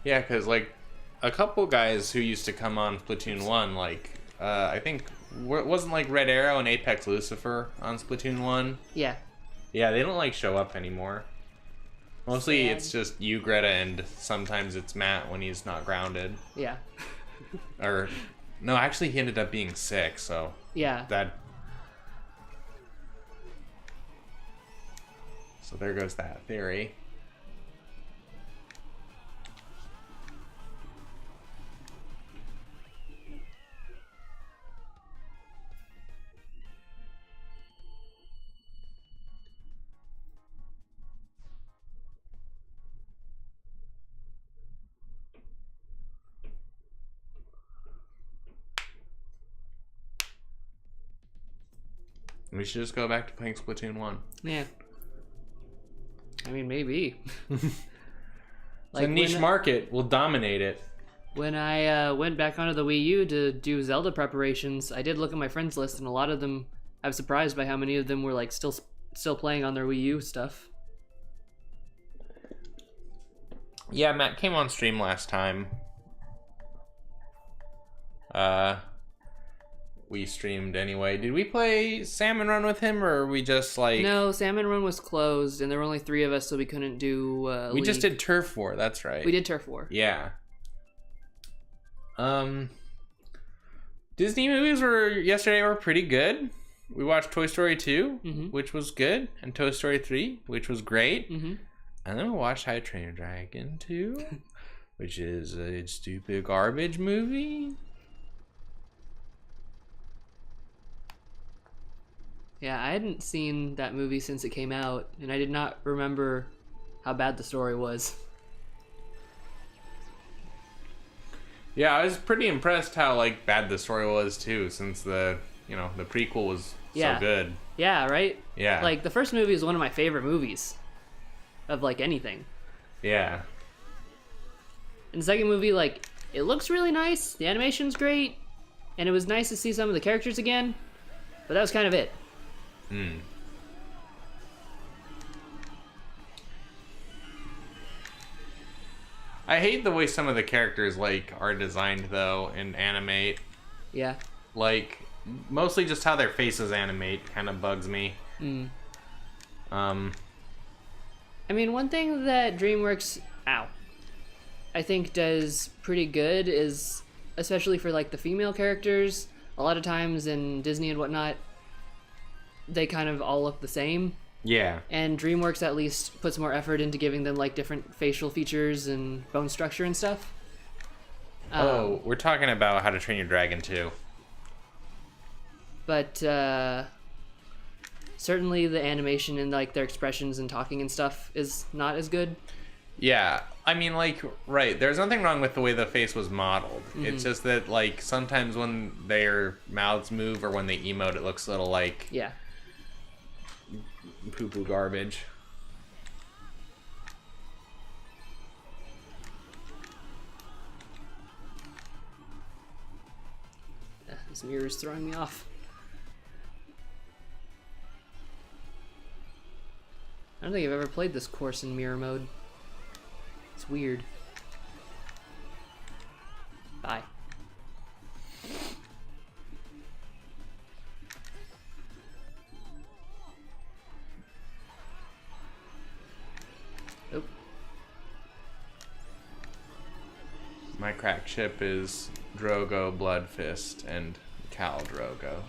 Yeah, because like a couple guys who used to come on Splatoon 1, like I think wasn't like Red Arrow and Apex Lucifer on Splatoon 1. Yeah. Yeah, they don't like show up anymore. Mostly Sad. it's just you, Greta, and sometimes it's Matt when he's not grounded. Yeah. Or no, actually he ended up being sick, so Yeah. So there goes that theory. We should just go back to playing Splatoon 1. Yeah. I mean, maybe. It's a niche market. We'll dominate it. When I went back onto the Wii U to do Zelda preparations, I did look at my friends list, and a lot of them, I was surprised by how many of them were like still playing on their Wii U stuff. Yeah, Matt came on stream last time. We streamed anyway. Did we play Salmon Run with him, or are we just like... No, Salmon Run was closed, and there were only 3 of us, so we couldn't do we League. just did Turf War, that's right. We did Turf War. Yeah. Disney movies yesterday were pretty good. We watched Toy Story 2, which was good, and Toy Story 3, which was great. And then we watched How to Train Your Dragon 2, which is a stupid garbage movie. Yeah, I hadn't seen that movie since it came out, and I did not remember how bad the story was. Yeah, I was pretty impressed how like bad the story was too, since the prequel was so good. Yeah, right? Yeah. Like the first movie is one of my favorite movies of like anything. Yeah. And the second movie, like, it looks really nice, the animation's great, and it was nice to see some of the characters again, but that was kind of it. I hate the way some of the characters like are designed though and animate. Yeah. Like mostly just how their faces animate kind of bugs me. I mean, one thing that DreamWorks, I think does pretty good is, especially for like the female characters, a lot of times in Disney and whatnot, they kind of all look the same. Yeah. And DreamWorks at least puts more effort into giving them like different facial features and bone structure and stuff. We're talking about How to Train Your Dragon 2. But certainly the animation and like their expressions and talking and stuff is not as good. Yeah, I mean, like, right, there's nothing wrong with the way the face was modeled. It's just that, like, sometimes when their mouths move or when they emote, it looks a little like poo-poo garbage. This mirror is throwing me off. I don't think I've ever played this course in mirror mode. It's weird. Bye. Nope. My crack ship is Drogo, Bloodfist, and Khal Drogo.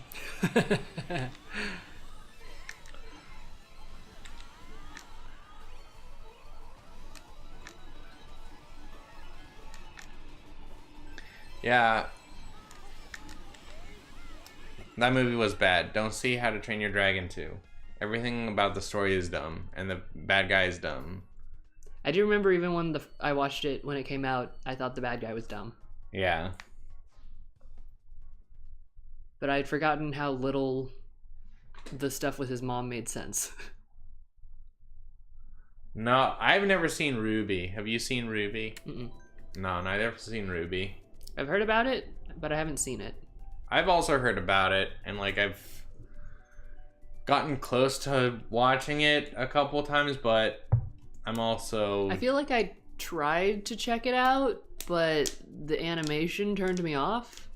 Yeah. That movie was bad. Don't see How to Train Your Dragon 2. Everything about the story is dumb, and the bad guy is dumb. I do remember even when I watched it when it came out, I thought the bad guy was dumb. Yeah. But I'd forgotten how little the stuff with his mom made sense. No, I've never seen Ruby. Have you seen Ruby? No, neither have seen Ruby. I've heard about it, but I haven't seen it. I've also heard about it, and like I've gotten close to watching it a couple times, but I'm also... I feel like I tried to check it out, but the animation turned me off.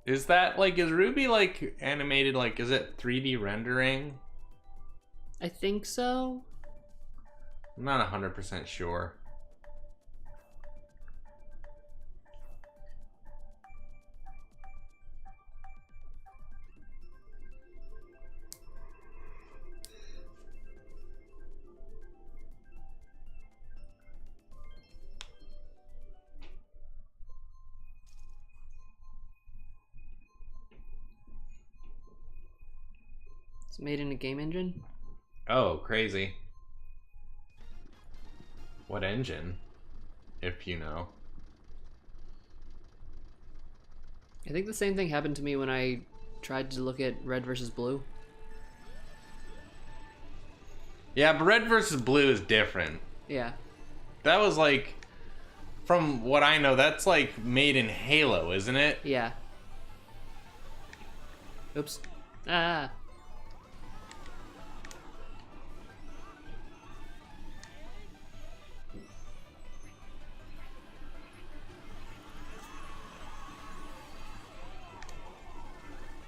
Is that like, is Ruby like animated, like, is it 3D rendering? I think so. I'm not 100% sure. It's made in a game engine. Oh, crazy. What engine? If you know. I think the same thing happened to me when I tried to look at Red versus Blue. Yeah, but Red versus Blue is different. Yeah. That was like, from what I know, that's like made in Halo, isn't it? Yeah. Oops. Ah.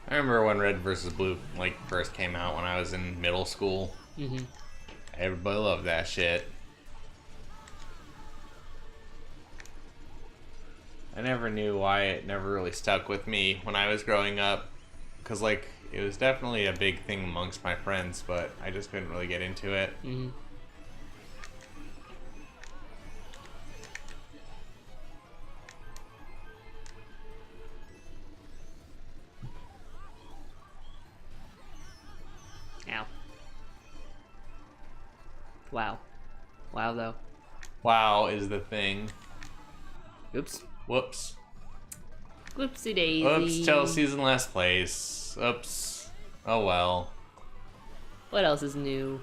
I remember when Red versus Blue like first came out when I was in middle school. Mm-hmm. Everybody loved that shit. I never knew why it never really stuck with me when I was growing up, because like it was definitely a big thing amongst my friends, but I just couldn't really get into it. Mm-hmm. Ow. Wow. Wow, though. WoW is the thing. Oops. Whoops. Whoopsie daisy. Oops, Chelsea's in last place. Oops. Oh well. What else is new?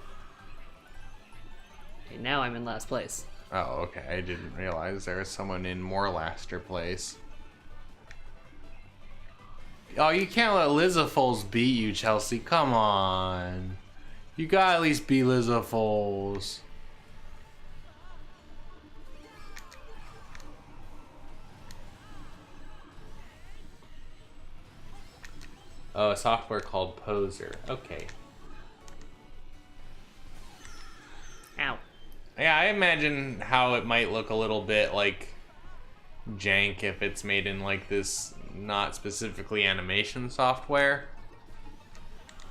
Okay, now I'm in last place. Oh, okay. I didn't realize there was someone in more laster place. Oh, you can't let Lizzafoles beat you, Chelsea. Come on. You gotta at least beat Lizzafoles. Oh, a software called Poser. Okay. Ow. Yeah, I imagine how it might look a little bit like jank if it's made in like this not specifically animation software.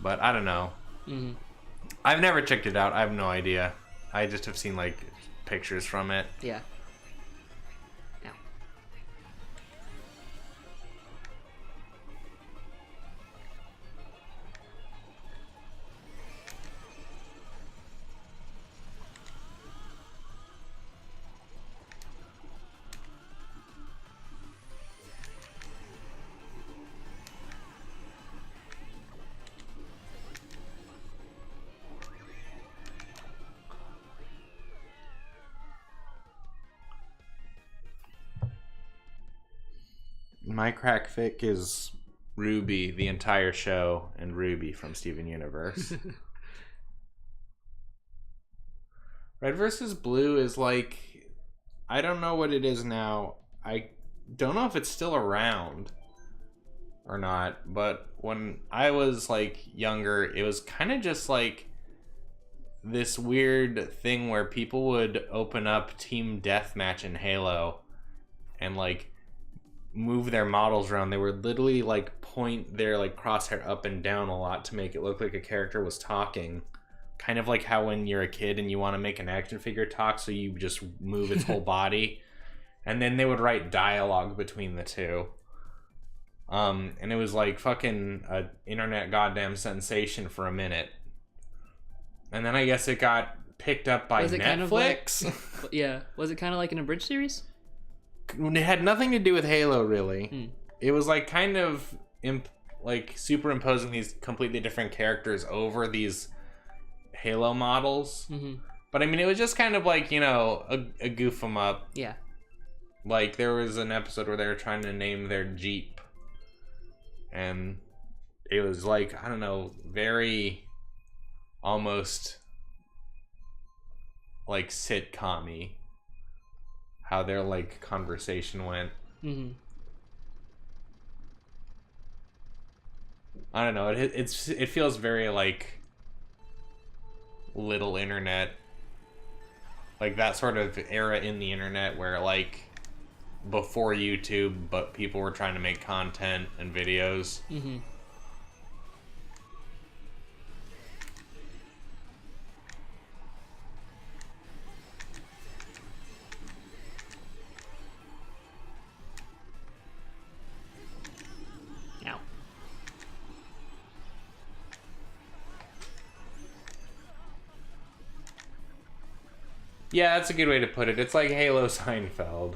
But I don't know. Mm-hmm. I've never checked it out. I have no idea. I just have seen like pictures from it. Yeah. Ow. My crack fic is Ruby, the entire show, and Ruby from Steven Universe. Red versus Blue is like, I don't know what it is now. I don't know if it's still around or not, but when I was like younger, it was kind of just like this weird thing where people would open up Team Deathmatch in Halo and like move their models around. They would literally like point their like crosshair up and down a lot to make it look like a character was talking. Kind of like how when you're a kid and you want to make an action figure talk, so you just move its whole body. And then they would write dialogue between the two. And it was like fucking a internet goddamn sensation for a minute. And then I guess it got picked up by Netflix. Kind of like, yeah. Was it kind of like an abridged series? It had nothing to do with Halo, really. It was like kind of like superimposing these completely different characters over these Halo models. Mm-hmm. But I mean, it was just kind of like, you know, a goof 'em up. Yeah. Like, there was an episode where they were trying to name their Jeep. And it was like, I don't know, very almost like sitcom-y. How their, like, conversation went. Mm-hmm. I don't know, it feels very, like, little internet. Like, that sort of era in the internet where, like, before YouTube, but people were trying to make content and videos. Mm-hmm. Ow. Yeah, that's a good way to put it. It's like Halo Seinfeld.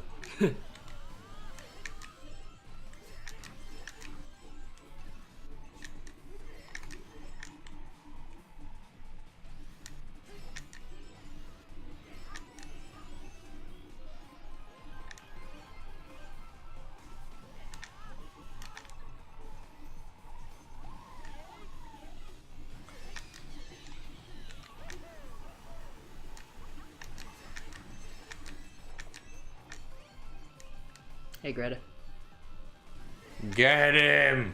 Hey, Greta. Get him!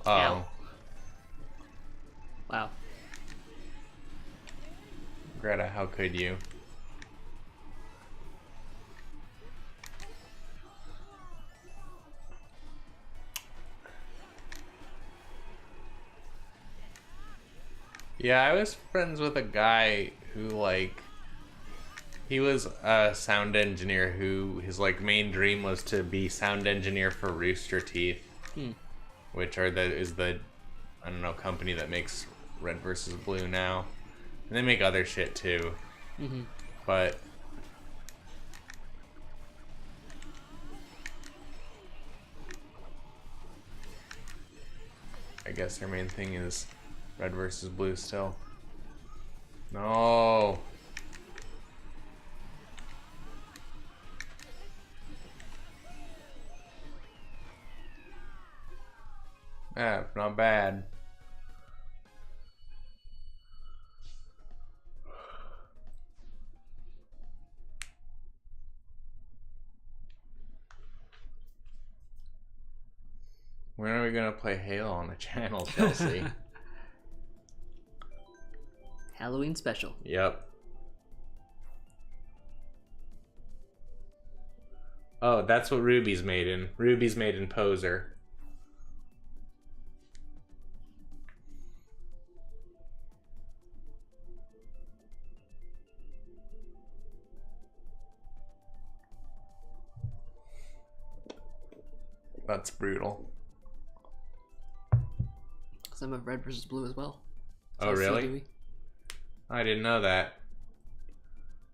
Oh. Ow. Wow. Greta, how could you? Yeah, I was friends with a guy who, like, he was a sound engineer who his, like, main dream was to be sound engineer for Rooster Teeth, which is the I don't know, company that makes Red vs. Blue now, and they make other shit too. Mm-hmm. But I guess their main thing is Red vs. Blue still. No. Yeah, not bad. When are we gonna play Halo on the channel, Chelsea? Halloween special. Yep. Oh, that's what Ruby's made in. Ruby's made in Poser. That's brutal. Some of Red vs. Blue as well. Oh, really? I didn't know that.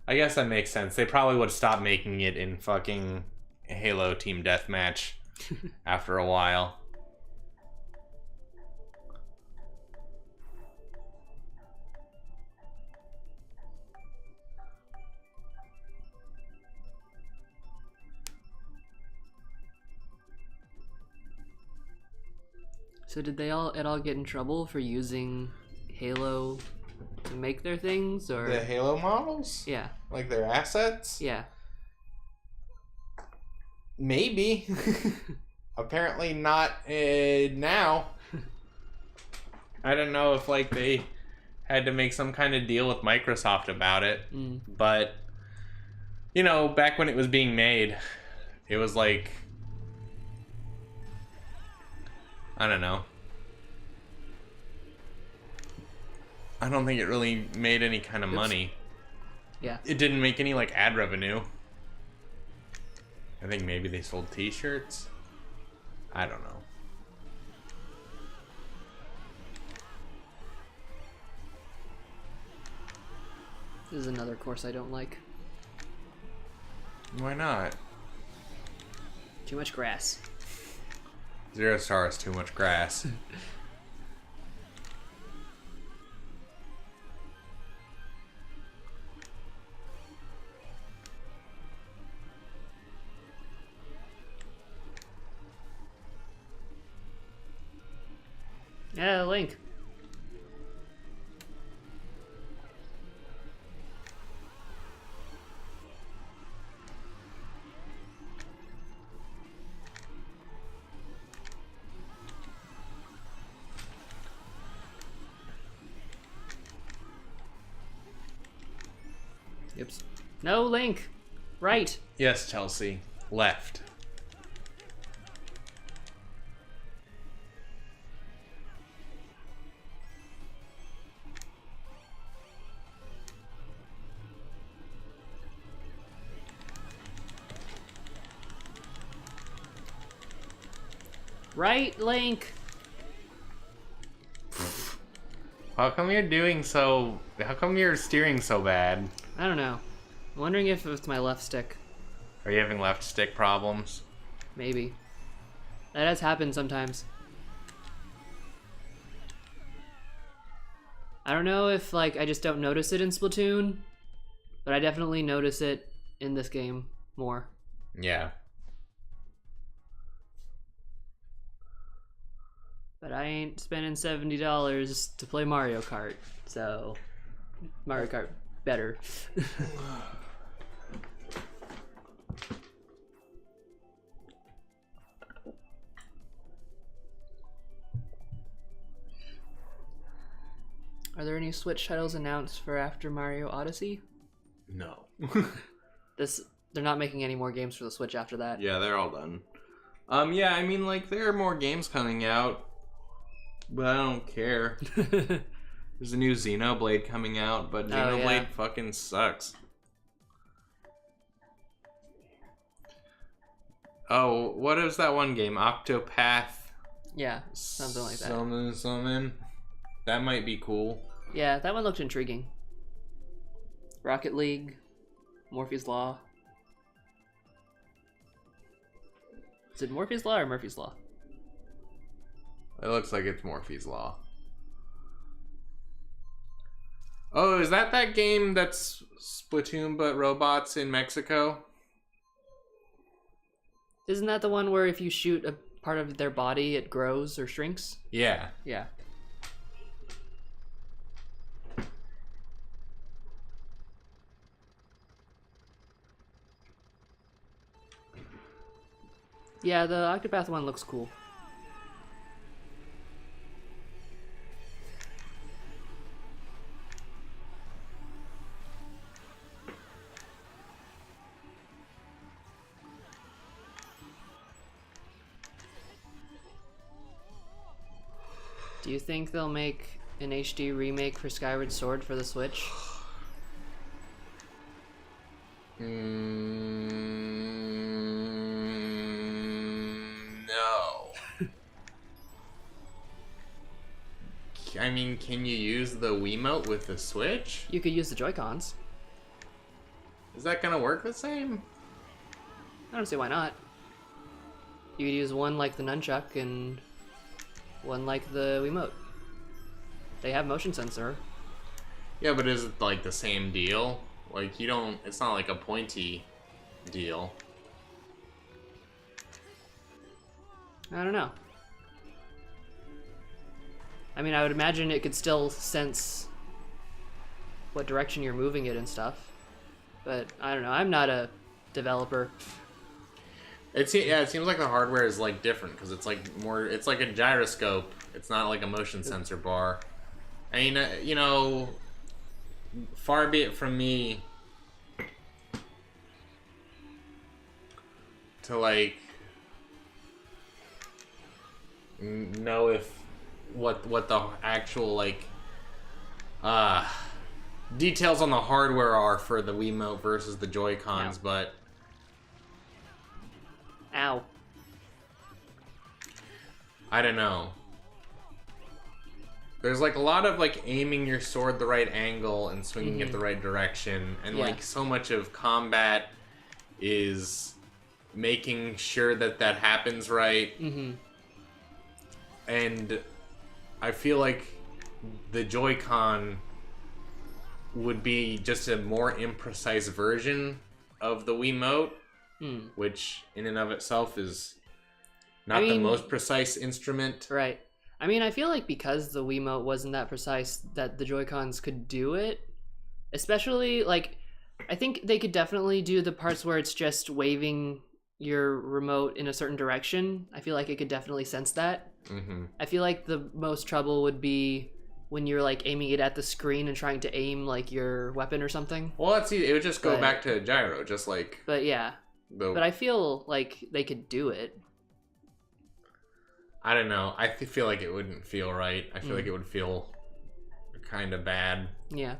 I guess that makes sense. They probably would stop making it in fucking Halo Team Deathmatch after a while. So did they all get in trouble for using Halo to make their things, or The Halo models? yeah, Like their assets? yeah. Maybe. Apparently not now. I don't know if like they had to make some kind of deal with Microsoft about it. But you know, back when it was being made, it was like, I don't know. I don't think it really made any kind of money. Yeah. It didn't make any like ad revenue. I think maybe they sold t-shirts. I don't know. This is another course I don't like. Why not? Too much grass. 0 stars, too much grass. Yeah, Link. Oops. No, Link. Right. Yes, Chelsea. Left. Right, Link. How come you're steering so bad? I don't know. I'm wondering if it's my left stick. Are you having left stick problems? Maybe. That has happened sometimes. I don't know if, like, I just don't notice it in Splatoon, but I definitely notice it in this game more. Yeah. But I ain't spending $70 to play Mario Kart, so Mario Kart better. Are there any Switch titles announced for after Mario Odyssey? No. They're not making any more games for the Switch after that. Yeah, they're all done. Yeah, I mean, like, there are more games coming out, but I don't care. There's a new Xenoblade coming out, but Xenoblade fucking sucks. Oh, what is that one game? Octopath? Yeah, something like that. Something. That might be cool. Yeah, that one looked intriguing. Rocket League, Morphe's Law. Is it Morphe's Law or Murphy's Law? It looks like it's Morphe's Law. Oh, is that game that's Splatoon but robots in Mexico? Isn't that the one where if you shoot a part of their body, it grows or shrinks? Yeah. Yeah. Yeah, the Octopath one looks cool. Do you think they'll make an HD remake for Skyward Sword for the Switch? No. I mean, can you use the Wiimote with the Switch? You could use the Joy-Cons. Is that gonna work the same? I don't see why not. You could use one like the nunchuck and one like the Wiimote. They have motion sensor. Yeah, but is it like the same deal? Like, you don't, it's not like a pointy deal. I don't know. I mean, I would imagine it could still sense what direction you're moving it and stuff. But I don't know. I'm not a developer. It seems like the hardware is like different because it's like more. It's like a gyroscope. It's not like a motion sensor bar. I mean, you know, far be it from me to like know if what the actual like details on the hardware are for the Wiimote versus the Joy-Cons, Yeah. but Ow. I don't know. There's like a lot of like aiming your sword the right angle and swinging it the right direction, and like so much of combat is making sure that that happens right. Mm-hmm. And I feel like the Joy-Con would be just a more imprecise version of the Wiimote, which in and of itself is not the most precise instrument. Right. I mean, I feel like because the Wiimote wasn't that precise, that the Joy-Cons could do it. Especially, like, I think they could definitely do the parts where it's just waving your remote in a certain direction. I feel like it could definitely sense that. Mm-hmm. I feel like the most trouble would be when you're like aiming it at the screen and trying to aim like your weapon or something. Well, let's see. It would just go back to gyro, just like. But yeah. But I feel like they could do it. I don't know. I feel like it wouldn't feel right. I feel like it would feel kind of bad. Yeah.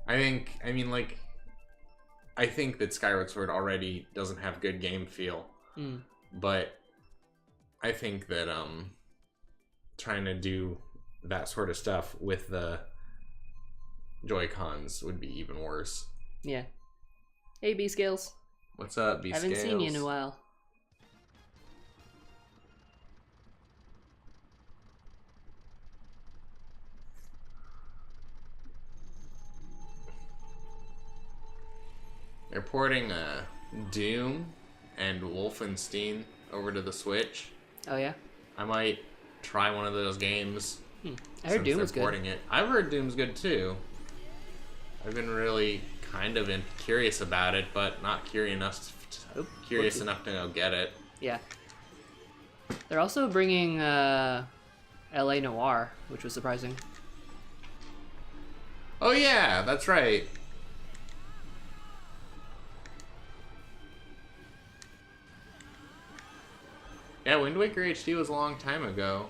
I think that Skyward Sword already doesn't have good game feel. But I think that trying to do that sort of stuff with the Joy-Cons would be even worse. Yeah. Hey, B-Scales. What's up, B-Scales? Haven't seen you in a while. They're porting Doom and Wolfenstein over to the Switch. Oh, yeah? I might try one of those games. I heard Doom was good. I've heard Doom's good too. I've been really kind of curious about it, but not curious enough to go get it. Yeah. They're also bringing LA Noire, which was surprising. Oh yeah, that's right. Yeah, Wind Waker HD was a long time ago.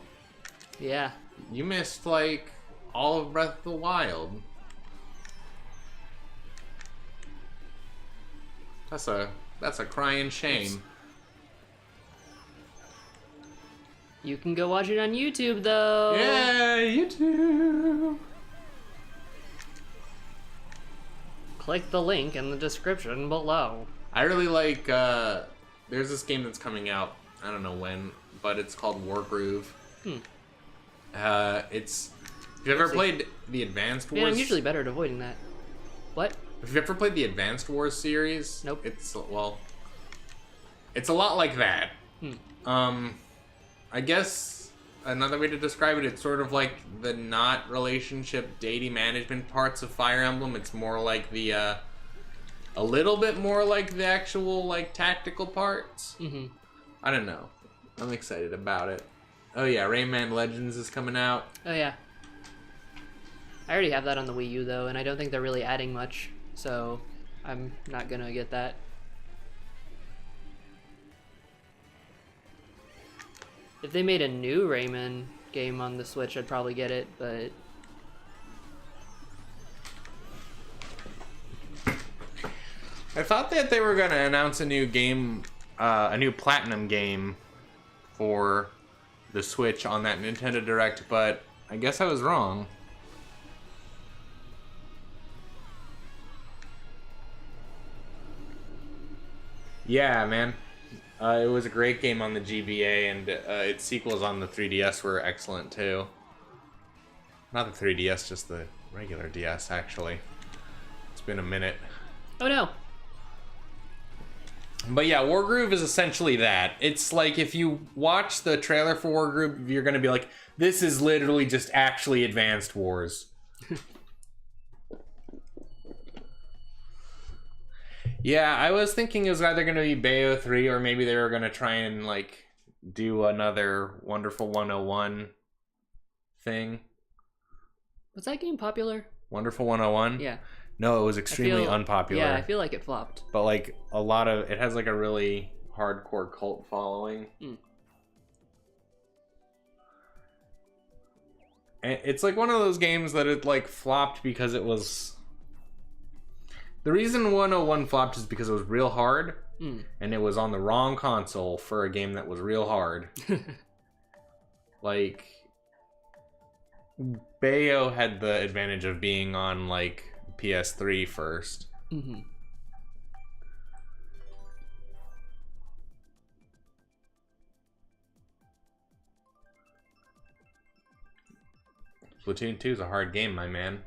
Yeah. You missed, like, all of Breath of the Wild. That's a crying shame. You can go watch it on YouTube, though. Yeah, YouTube. Click the link in the description below. I really like, there's this game that's coming out, I don't know when, but it's called Wargroove. Have you ever played the Advanced Wars? Yeah, I'm usually better at avoiding that. What? Have you ever played the Advanced Wars series? Nope. It's a lot like that. I guess another way to describe it, it's sort of like the not relationship deity management parts of Fire Emblem. It's more like the a little bit more like the actual like tactical parts. I don't know. I'm excited about it. Oh yeah, Rayman Legends is coming out. Oh yeah. I already have that on the Wii U though, and I don't think they're really adding much, so I'm not gonna get that. If they made a new Rayman game on the Switch, I'd probably get it, but... I thought that they were gonna announce a new game, a new Platinum game for the Switch on that Nintendo Direct, but I guess I was wrong. Yeah, man. It was a great game on the GBA, and its sequels on the 3DS were excellent too. Not the 3DS, just the regular DS, actually. It's been a minute. Oh no! But yeah, Wargroove is essentially that. It's like if you watch the trailer for Wargroove, you're gonna be like, this is literally just actually Advanced Wars. Yeah, I was thinking it was either gonna be Bayo 3 or maybe they were gonna try and like do another Wonderful 101 thing. Was that game popular? Wonderful 101? Yeah. No, it was extremely unpopular. Yeah, I feel like it flopped. But like it has like a really hardcore cult following. And it's like one of those games that it like flopped because it was... The reason 101 flopped is because it was real hard, and it was on the wrong console for a game that was real hard. Like, Bayo had the advantage of being on like PS3 first. Splatoon 2 is a hard game, my man.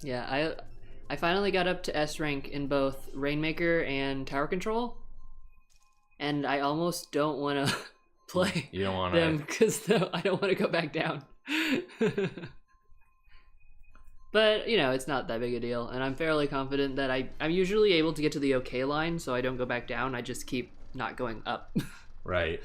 Yeah, I finally got up to S rank in both Rainmaker and Tower Control, and I almost don't want to play You don't want them because I don't want to go back down. But, you know, it's not that big a deal, and I'm fairly confident that I'm usually able to get to the okay line, so I don't go back down. I just keep not going up. Right.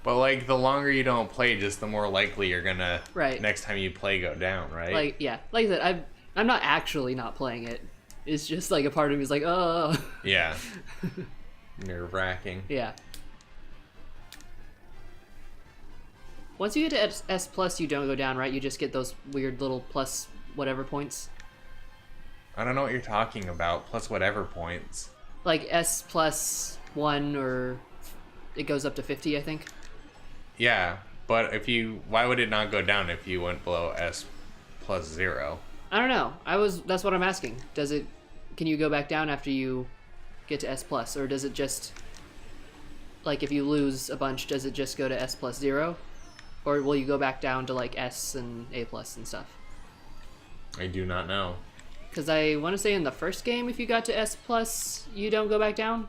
But, like, the longer you don't play, just the more likely you're gonna, next time you play, go down, right? Like, yeah. Like I said, I'm not actually not playing it. It's just, like, a part of me is like, oh. Yeah. Nerve-wracking. Yeah. Once you get to S+, you don't go down, right? You just get those weird little plus whatever points. I don't know what you're talking about. Plus whatever points. Like S+1 or it goes up to 50, I think. Yeah, but why would it not go down if you went below S+0? I don't know. That's what I'm asking. Can you go back down after you get to S+, or does it just, like, if you lose a bunch, does it just go to S+0? Or will you go back down to, like, S and A+ and stuff? I do not know. Because I want to say in the first game, if you got to S+, you don't go back down.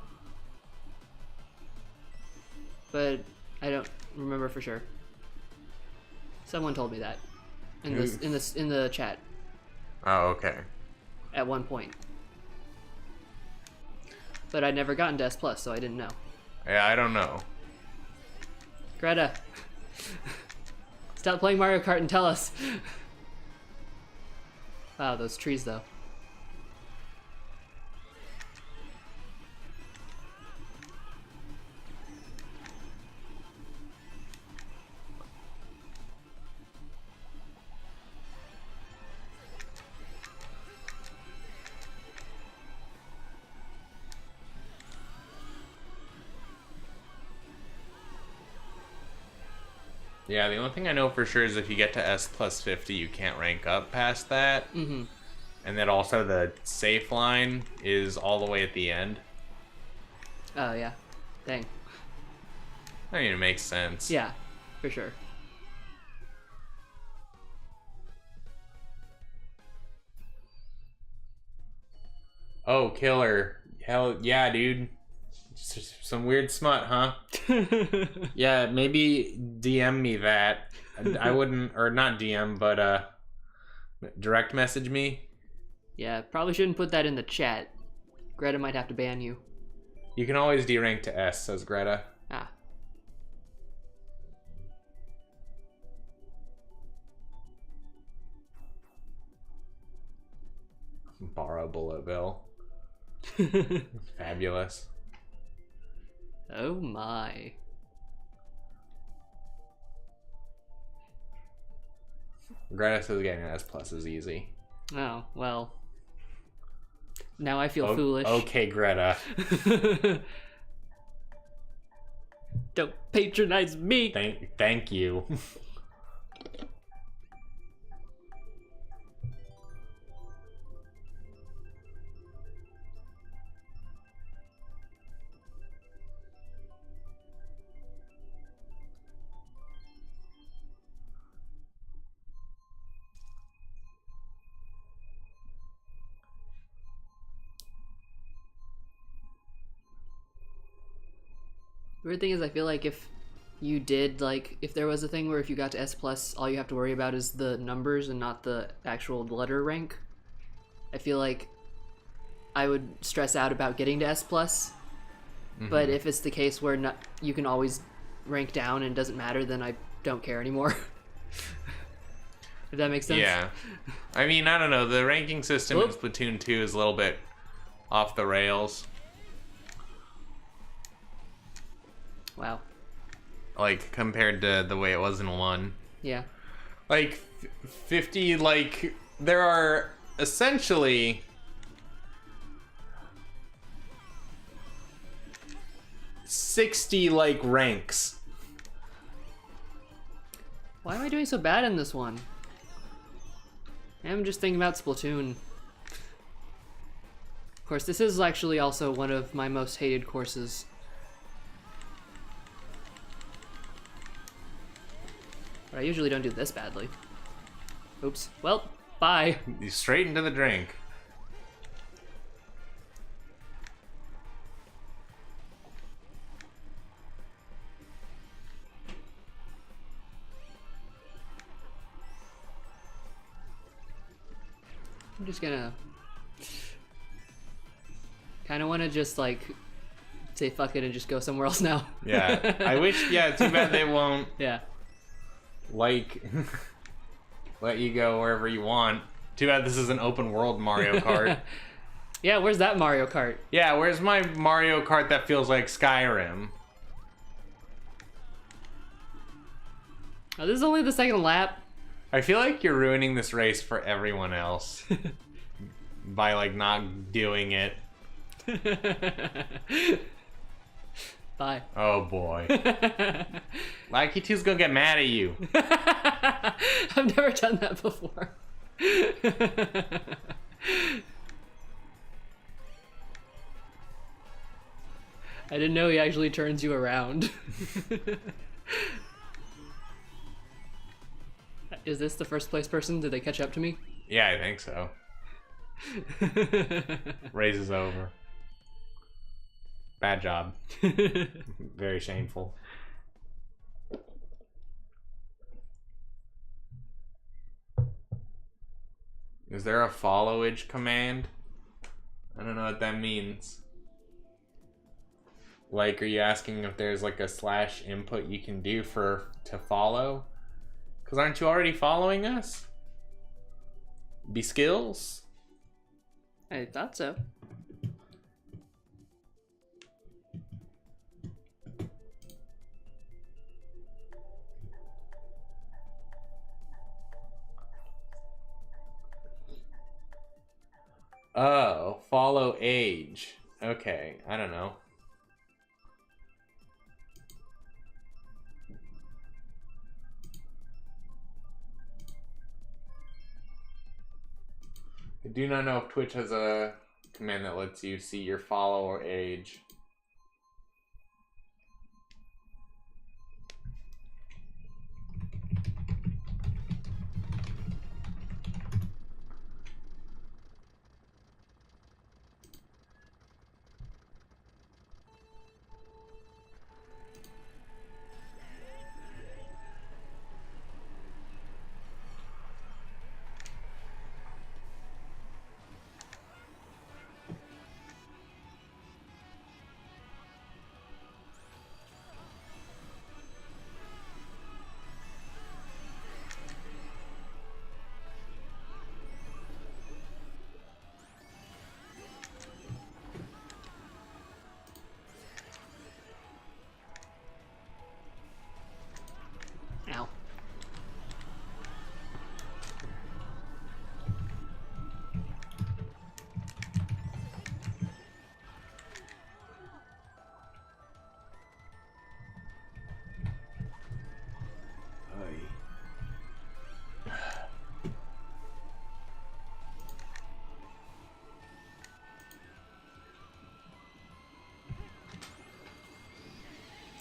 But I don't remember for sure. Someone told me that in the chat. Oh, okay. At one point. But I'd never gotten to S+, so I didn't know. Yeah, I don't know. Greta. Stop playing Mario Kart and tell us. Wow, those trees though. Yeah, the only thing I know for sure is if you get to S+50, you can't rank up past that. Mm-hmm. And then also the safe line is all the way at the end. Oh, yeah. Dang. I mean, it makes sense. Yeah, for sure. Oh, killer. Hell yeah, dude. Some weird smut, huh? Yeah, maybe DM me that. I wouldn't, or not DM, but direct message me. Yeah, probably shouldn't put that in the chat. Greta might have to ban you. You can always derank to S, says Greta. Ah. Borrow bullet bill. Fabulous. Oh my. Greta says getting an S+ is easy. Oh, well. Now I feel foolish. Okay, Greta. Don't patronize me. Thank you. Weird thing is, I feel like if you did, like, if there was a thing where if you got to S+, all you have to worry about is the numbers and not the actual letter rank, I feel like I would stress out about getting to S+. Mm-hmm. But if it's the case where you can always rank down and it doesn't matter, then I don't care anymore. If that makes sense? Yeah. I mean, I don't know. The ranking system in Splatoon 2 is a little bit off the rails. Wow. Like, compared to the way it was in 1. Yeah. Like, 50, like, there are essentially 60, like, ranks. Why am I doing so bad in this one? I'm just thinking about Splatoon. Of course, this is actually also one of my most hated courses. But I usually don't do this badly. Oops. Well, bye. Straight into the drink. I'm just gonna... Kinda wanna just, like, say fuck it and just go somewhere else now. Yeah. I wish, yeah, too bad they won't, Yeah. like, let you go wherever you want. Too bad this is an open world Mario Kart. Yeah, where's that Mario Kart? Yeah, where's my Mario Kart that feels like Skyrim? Oh, this is only the second lap. I feel like you're ruining this race for everyone else by, like, not doing it. Bye. Oh boy. Lucky 2's gonna get mad at you. I've never done that before. I didn't know he actually turns you around. Is this the first place person? Did they catch up to me? Yeah, I think so. Race is over. Bad job. Very shameful. Is there a followage command? I don't know what that means. Like, are you asking if there's like a / input you can do to follow? Because aren't you already following us? Be skills? I thought so. Oh, follow age. Okay, I don't know. I do not know if Twitch has a command that lets you see your follower age. Ow.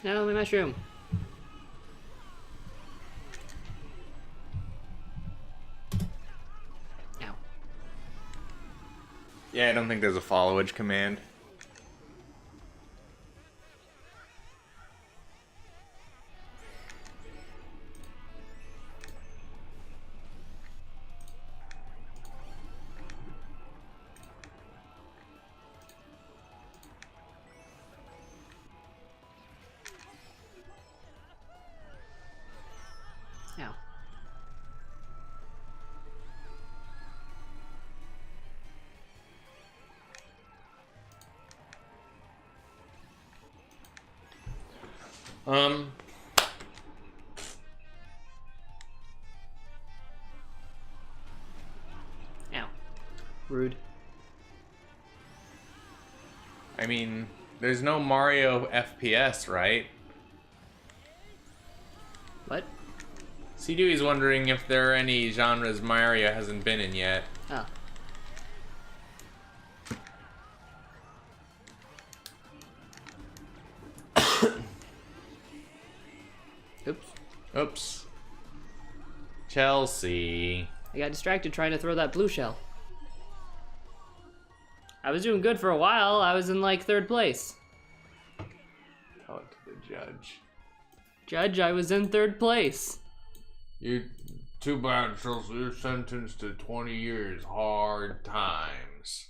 No, my mushroom. Ow. Yeah, I don't think there's a followage command. Ow. Um, Ow. Rude. I mean, there's no Mario FPS, right? What? C Dewey's wondering if there are any genres Mario hasn't been in yet. Oh. Oops. Oops. Chelsea. I got distracted trying to throw that blue shell. I was doing good for a while. I was in like 3rd place. Tell it to the judge. Judge, I was in 3rd place. You too bad, Chelsea. You're sentenced to 20 years. Hard times.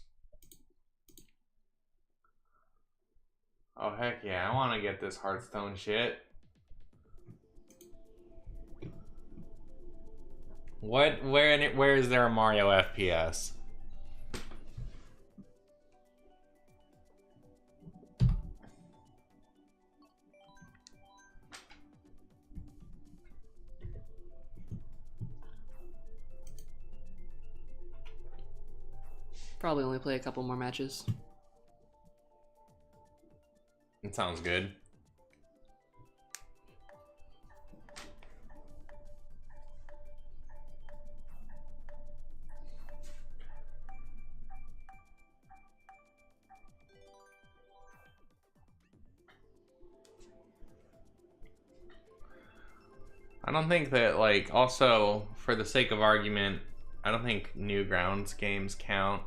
Oh, heck yeah. I want to get this Hearthstone shit. Where is there a Mario FPS? Probably only play a couple more matches. It sounds good. I don't think that, like, also, for the sake of argument, I don't think Newgrounds games count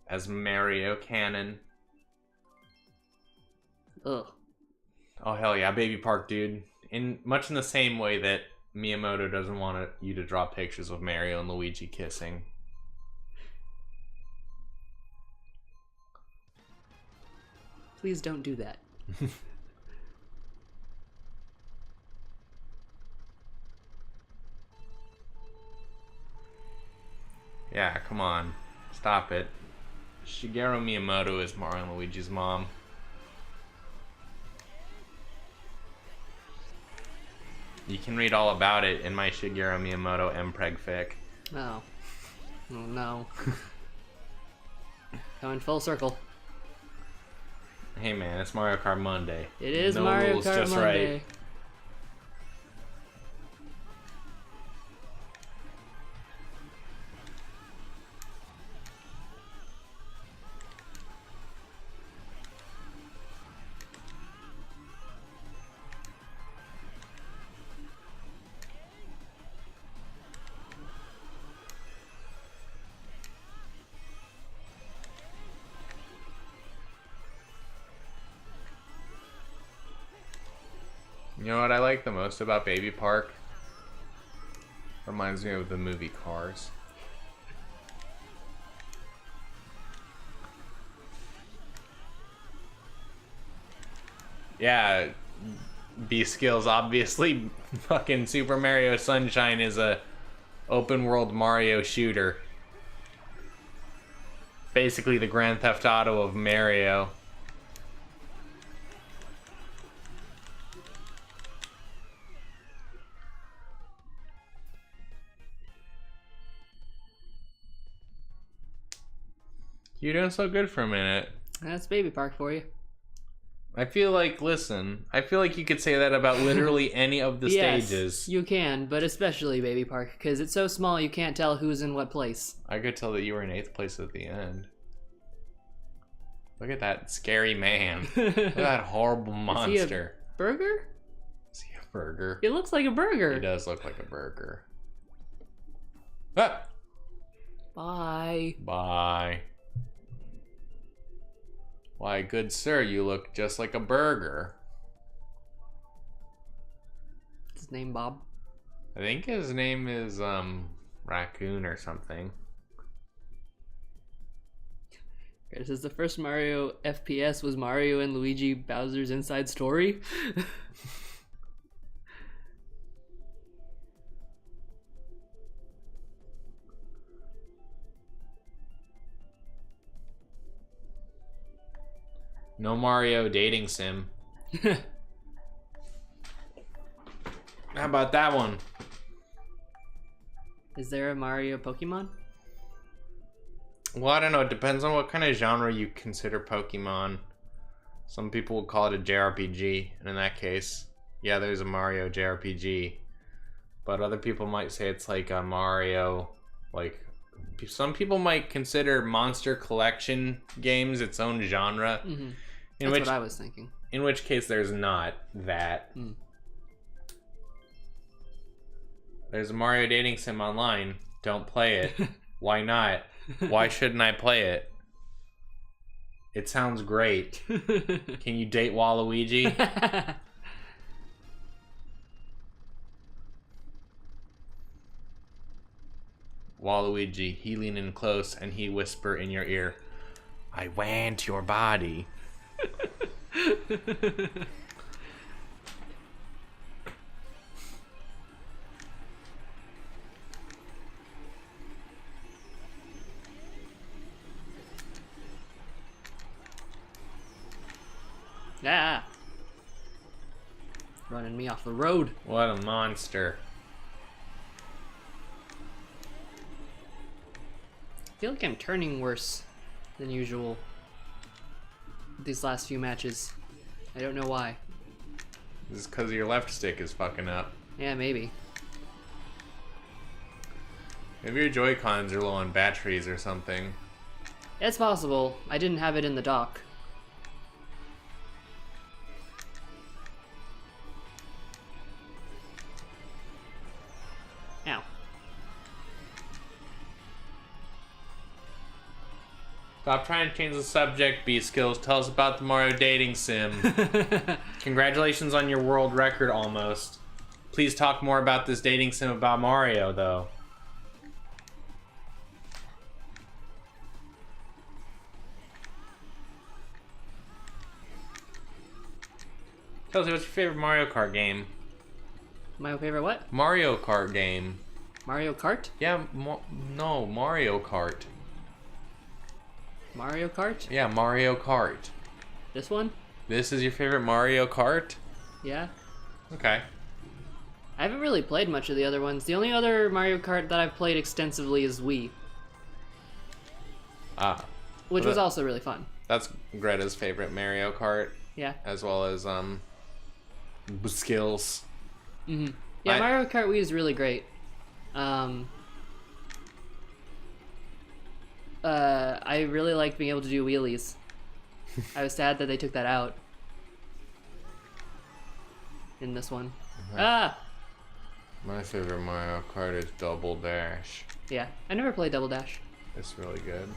as Mario canon. Ugh. Oh, hell yeah, Baby Park, dude. Much in the same way that Miyamoto doesn't want you to draw pictures of Mario and Luigi kissing. Please don't do that. Yeah, come on. Stop it. Shigeru Miyamoto is Mario and Luigi's mom. You can read all about it in my Shigeru Miyamoto MPreg fic. Oh. Oh no. Coming full circle. Hey man, it's Mario Kart Monday. It is no Mario rules, Kart just Monday. Right. You know what I like the most about Baby Park? Reminds me of the movie Cars. Yeah, B-Skills, obviously fucking Super Mario Sunshine is a open world Mario shooter. Basically the Grand Theft Auto of Mario. You're doing so good for a minute. That's Baby Park for you. I feel like, listen, I feel like you could say that about literally any of the Yes, stages. you can, but especially Baby Park, because it's so small you can't tell who's in what place. I could tell that you were in 8th place at the end. Look at that scary man. Look at that horrible monster. Is he a burger? Is he a burger? It looks like a burger. He does look like a burger. Ah! Bye. Bye. Why, good sir, you look just like a burger. His name Bob? I think his name is, Raccoon or something. It says the first Mario FPS was Mario and Luigi Bowser's Inside Story. No Mario dating sim. How about that one? Is there a Mario Pokemon? Well, I don't know. It depends on what kind of genre you consider Pokemon. Some people would call it a JRPG, and in that case, yeah, there's a Mario JRPG. but other people might say it's like a Mario. Like, some people might consider Monster Collection games its own genre. Mm-hmm. That's what I was thinking. In which case, there's not that. Mm. There's a Mario dating sim online. Don't play it. Why not? Why shouldn't I play it? It sounds great. Can you date Waluigi? Waluigi, he lean in close and he whisper in your ear, I want your body. Yeah. Running me off the road. What a monster. I feel like I'm turning worse than usual these last few matches. I don't know why. This is because your left stick is fucking up. Yeah, maybe. Maybe your Joy-Cons are low on batteries or something. It's possible. I didn't have it in the dock. Ow. Stop trying to change the subject, B-Skills. Tell us about the Mario dating sim. Congratulations on your world record, almost. Please talk more about this dating sim about Mario, though. Chelsea, what's your favorite Mario Kart game? My favorite what? Mario Kart game. Mario Kart? Yeah, no, Mario Kart. Mario Kart? Yeah, Mario Kart. This one? This is your favorite Mario Kart? Yeah. Okay. I haven't really played much of the other ones. The only other Mario Kart that I've played extensively is Wii. Ah. Which was also really fun. That's Greta's favorite Mario Kart. Yeah. As well as, Skills. Mm-hmm. Yeah, Mario Kart Wii is really great. I really liked being able to do wheelies. I was sad that they took that out in this one. Ah! My favorite Mario Kart is Double Dash. Yeah, I never played Double Dash. It's really good.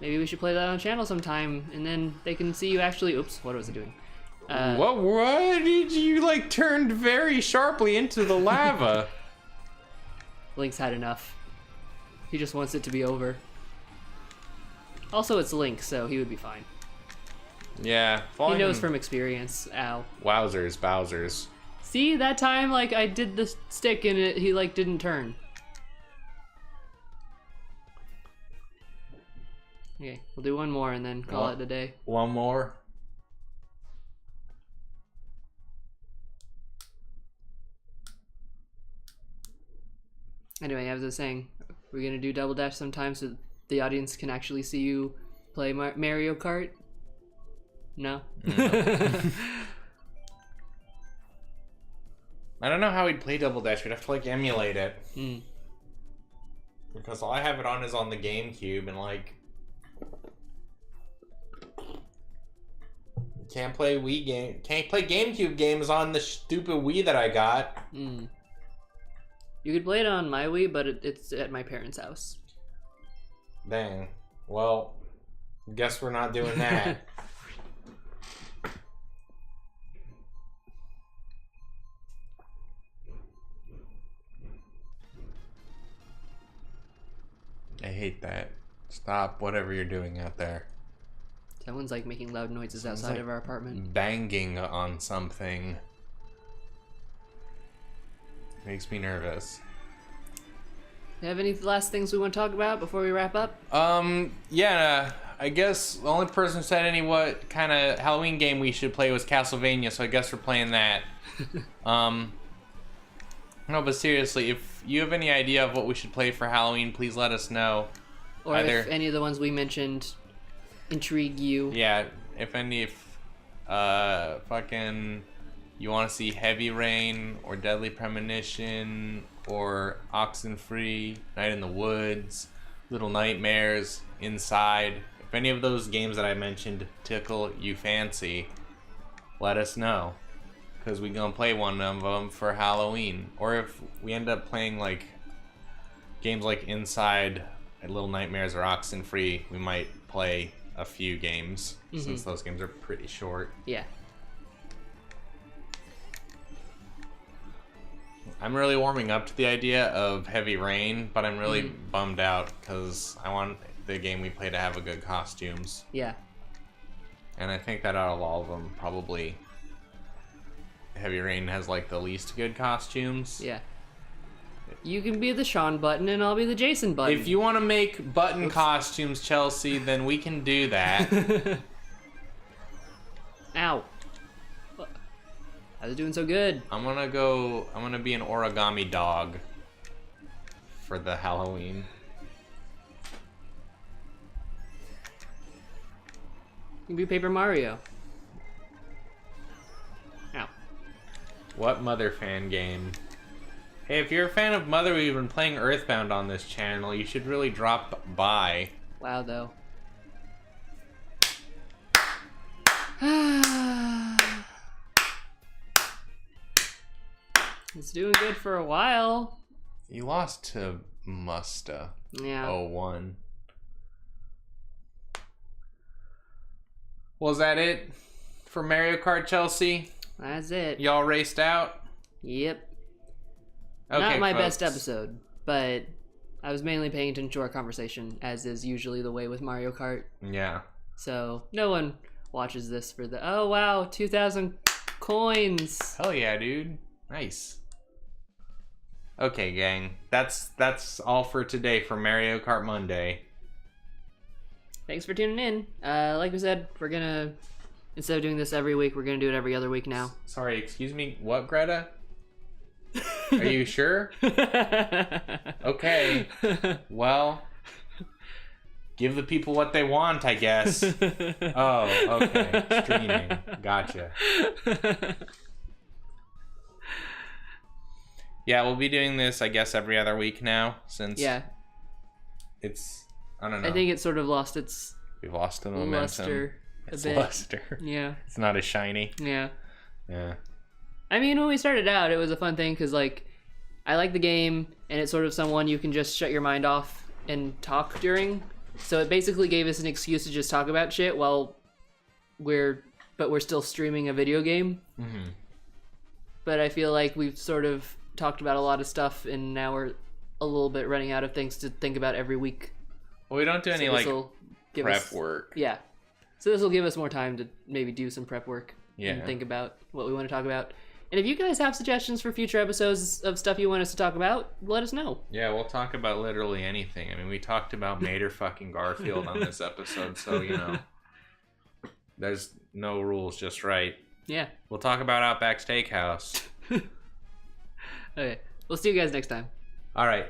Maybe we should play that on channel sometime, and then they can see you actually... Oops, what was I doing? What did you, like, turned very sharply into the lava? Link's had enough. He just wants it to be over. Also, it's Link, so he would be fine. Yeah. He knows from experience. Ow. Wowzers, Bowsers. See, that time, like, I did the stick and he, like, didn't turn. Okay, we'll do one more and then call it a day. One more? Anyway, as I was saying, we're gonna do Double Dash sometime so the audience can actually see you play Mario Kart? No? I don't know how we'd play Double Dash. We'd have to, like, emulate it. Mm. Because all I have it on is on the GameCube, and, like... Can't play GameCube games on the stupid Wii that I got. Mm. You could play it on my Wii, but it's at my parents' house. Dang. Well, guess we're not doing that. I hate that. Stop whatever you're doing out there. Someone's like making loud noises outside of our apartment. Banging on something. Makes me nervous. You have any last things we want to talk about before we wrap up? Yeah, I guess the only person who said any what kind of Halloween game we should play was Castlevania, so I guess we're playing that. No, but seriously, if you have any idea of what we should play for Halloween, please let us know. Or if any of the ones we mentioned intrigue you. Yeah, if fucking you want to see Heavy Rain or Deadly Premonition or Oxenfree, Night in the Woods, Little Nightmares, Inside. If any of those games that I mentioned tickle you fancy, let us know. Because we're going to play one of them for Halloween. Or if we end up playing like games like Inside, Little Nightmares, or Oxenfree, we might play a few games since those games are pretty short. Yeah. I'm really warming up to the idea of Heavy Rain, but I'm really bummed out because I want the game we play to have a good costumes. Yeah. And I think that out of all of them, probably Heavy Rain has like the least good costumes. Yeah. You can be the Sean Button and I'll be the Jason Button. If you want to make Button costumes, Chelsea, then we can do that. Ow. I was doing so good. I'm gonna be an origami dog for the Halloween. You can be Paper Mario. Ow. What Mother fan game? Hey, if you're a fan of Mother, we've been playing Earthbound on this channel. You should really drop by. Wow, though. It's doing good for a while. You lost to Musta. Yeah. 0-1. Was that it for Mario Kart, Chelsea? That's it. Y'all raced out? Yep. Okay, Not my folks. best episode, but I was mainly paying attention to our conversation, as is usually the way with Mario Kart. Yeah. So no one watches this for the, oh wow, 2,000 coins. Hell yeah, dude. Nice. Okay, gang. That's all for today for Mario Kart Monday. Thanks for tuning in. Like we said, we're gonna, instead of doing this every week, we're gonna do it every other week now. Sorry, excuse me. What, Greta? Are you sure? Okay. Well, give the people what they want, I guess. Oh, okay. Streaming. Gotcha. Yeah, we'll be doing this, I guess, every other week now, since it's, I don't know. I think it sort of lost its We've lost the momentum. luster a It's bit. luster. Yeah. It's not as shiny. Yeah. Yeah. I mean, when we started out, it was a fun thing because, like, I like the game, and it's sort of someone you can just shut your mind off and talk during. So it basically gave us an excuse to just talk about shit while we're still streaming a video game. Mm-hmm. But I feel like we've sort of talked about a lot of stuff, and now we're a little bit running out of things to think about every week. Well, we don't do any, like, prep work. Yeah. So this will give us more time to maybe do some prep work and Yeah. think about what we want to talk about. And if you guys have suggestions for future episodes of stuff you want us to talk about, let us know. Yeah, we'll talk about literally anything. I mean, we talked about Mater fucking Garfield on this episode, so, you know, there's no rules, just right. Yeah. We'll talk about Outback Steakhouse. Okay. We'll see you guys next time. All right.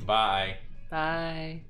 Bye. Bye.